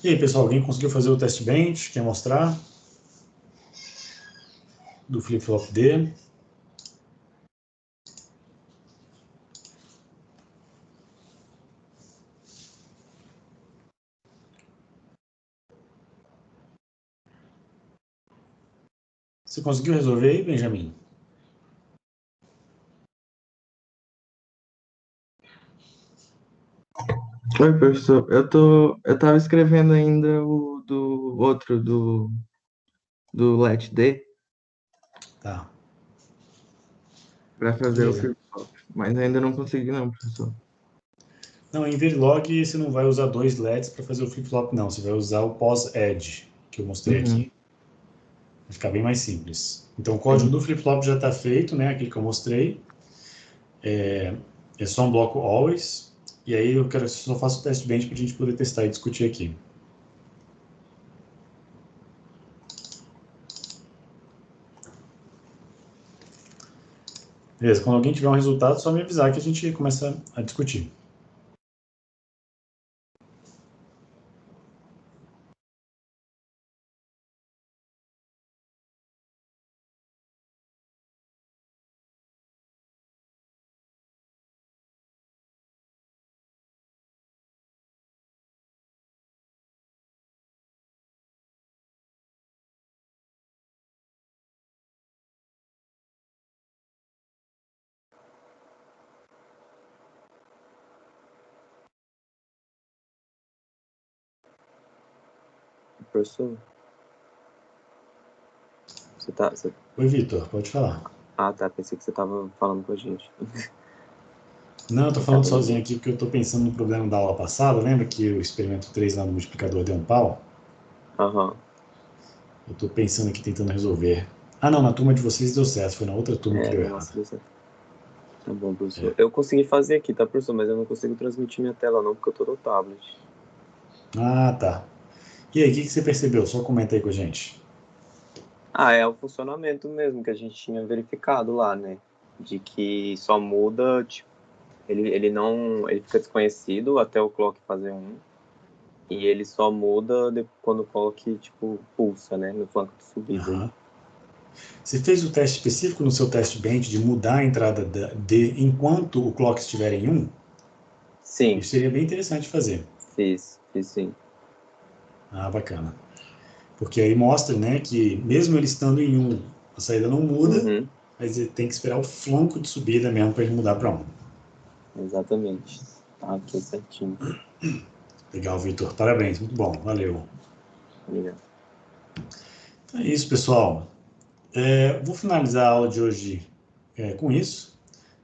E aí, pessoal, alguém conseguiu fazer o teste bench? Quer mostrar? Do flip-flop D. Você conseguiu resolver aí, Benjamin? Oi, professor. Eu tava escrevendo ainda o do outro, do Let D, Tá. para fazer o Beleza. flip-flop, mas ainda não consegui não, professor. Não, em Verilog você não vai usar 2 LEDs para fazer o flip-flop, não. Você vai usar o pos-edge, que eu mostrei Uhum. aqui. Vai ficar bem mais simples. Então, o código do flip-flop já está feito, né? Aquele que eu mostrei. É só um bloco always. E aí eu quero que você só faça o teste bench para a gente poder testar e discutir aqui. Beleza, quando alguém tiver um resultado, só me avisar que a gente começa a discutir. Professor, você... Oi, Vitor, pode falar. Ah, tá. Pensei que você tava falando com a gente. Não, eu estou falando sozinho aqui porque eu estou pensando no problema da aula passada. Lembra que o experimento 3 lá no multiplicador deu um pau? Aham. Eu estou pensando aqui, tentando resolver. Ah, não, na turma de vocês deu certo. Foi na outra turma que deu errado. Nossa, deu certo. Tá bom, professor. Eu consegui fazer aqui, tá, professor? Mas eu não consigo transmitir minha tela, não, porque eu tô no tablet. Ah, tá. E aí, o que você percebeu? Só comenta aí com a gente. É o funcionamento mesmo que a gente tinha verificado lá, né? De que só muda, tipo, ele fica desconhecido até o clock fazer 1. E ele só muda quando o clock, tipo, pulsa, né? No flanco de subida. Uhum. Você fez o teste específico no seu teste bench de mudar a entrada D enquanto o clock estiver em 1? Sim. Isso seria bem interessante fazer. Fiz sim. Ah, bacana. Porque aí mostra, né, que mesmo ele estando em 1, a saída não muda, mas ele tem que esperar o flanco de subida mesmo para ele mudar para 1. Exatamente. Tá aqui certinho. Legal, Vitor. Parabéns, muito bom. Valeu. Obrigado. Então é isso, pessoal. Vou finalizar a aula de hoje com isso.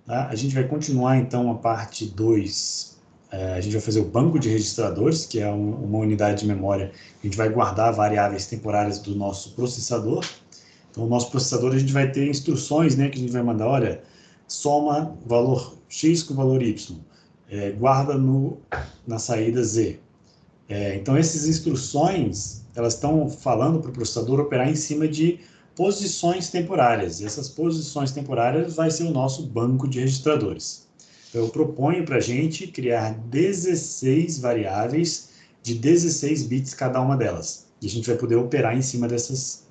Tá? A gente vai continuar, então, a parte 2. A gente vai fazer o banco de registradores, que é uma unidade de memória. A gente vai guardar variáveis temporárias do nosso processador. Então, o nosso processador, a gente vai ter instruções, né, que a gente vai mandar, olha, soma valor X com valor Y, guarda na saída Z. Então, essas instruções, elas estão falando para o processador operar em cima de posições temporárias. E essas posições temporárias vai ser o nosso banco de registradores. Então, eu proponho para a gente criar 16 variáveis de 16 bits cada uma delas. E a gente vai poder operar em cima dessas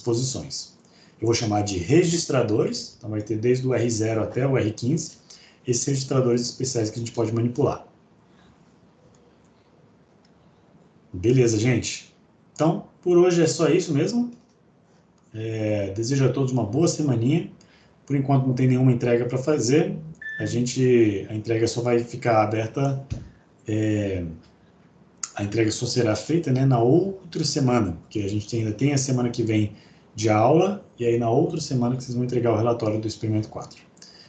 posições. Eu vou chamar de registradores, então vai ter desde o R0 até o R15, esses registradores especiais que a gente pode manipular. Beleza, gente? Então, por hoje é só isso mesmo. Desejo a todos uma boa semaninha. Por enquanto não tem nenhuma entrega para fazer. A entrega só vai ficar aberta, a entrega só será feita, né, na outra semana, porque a gente ainda tem a semana que vem de aula, e aí na outra semana que vocês vão entregar o relatório do experimento 4.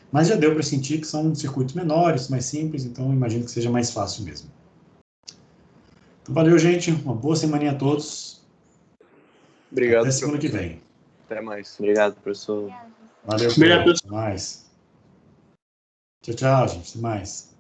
Mas já deu para sentir que são circuitos menores, mais simples, então imagino que seja mais fácil mesmo. Então, valeu, gente. Uma boa semaninha a todos. Obrigado. Até semana que vem. Até mais. Obrigado, professor. Valeu, Pedro. Até mais. Tchau, tchau, gente. Até mais.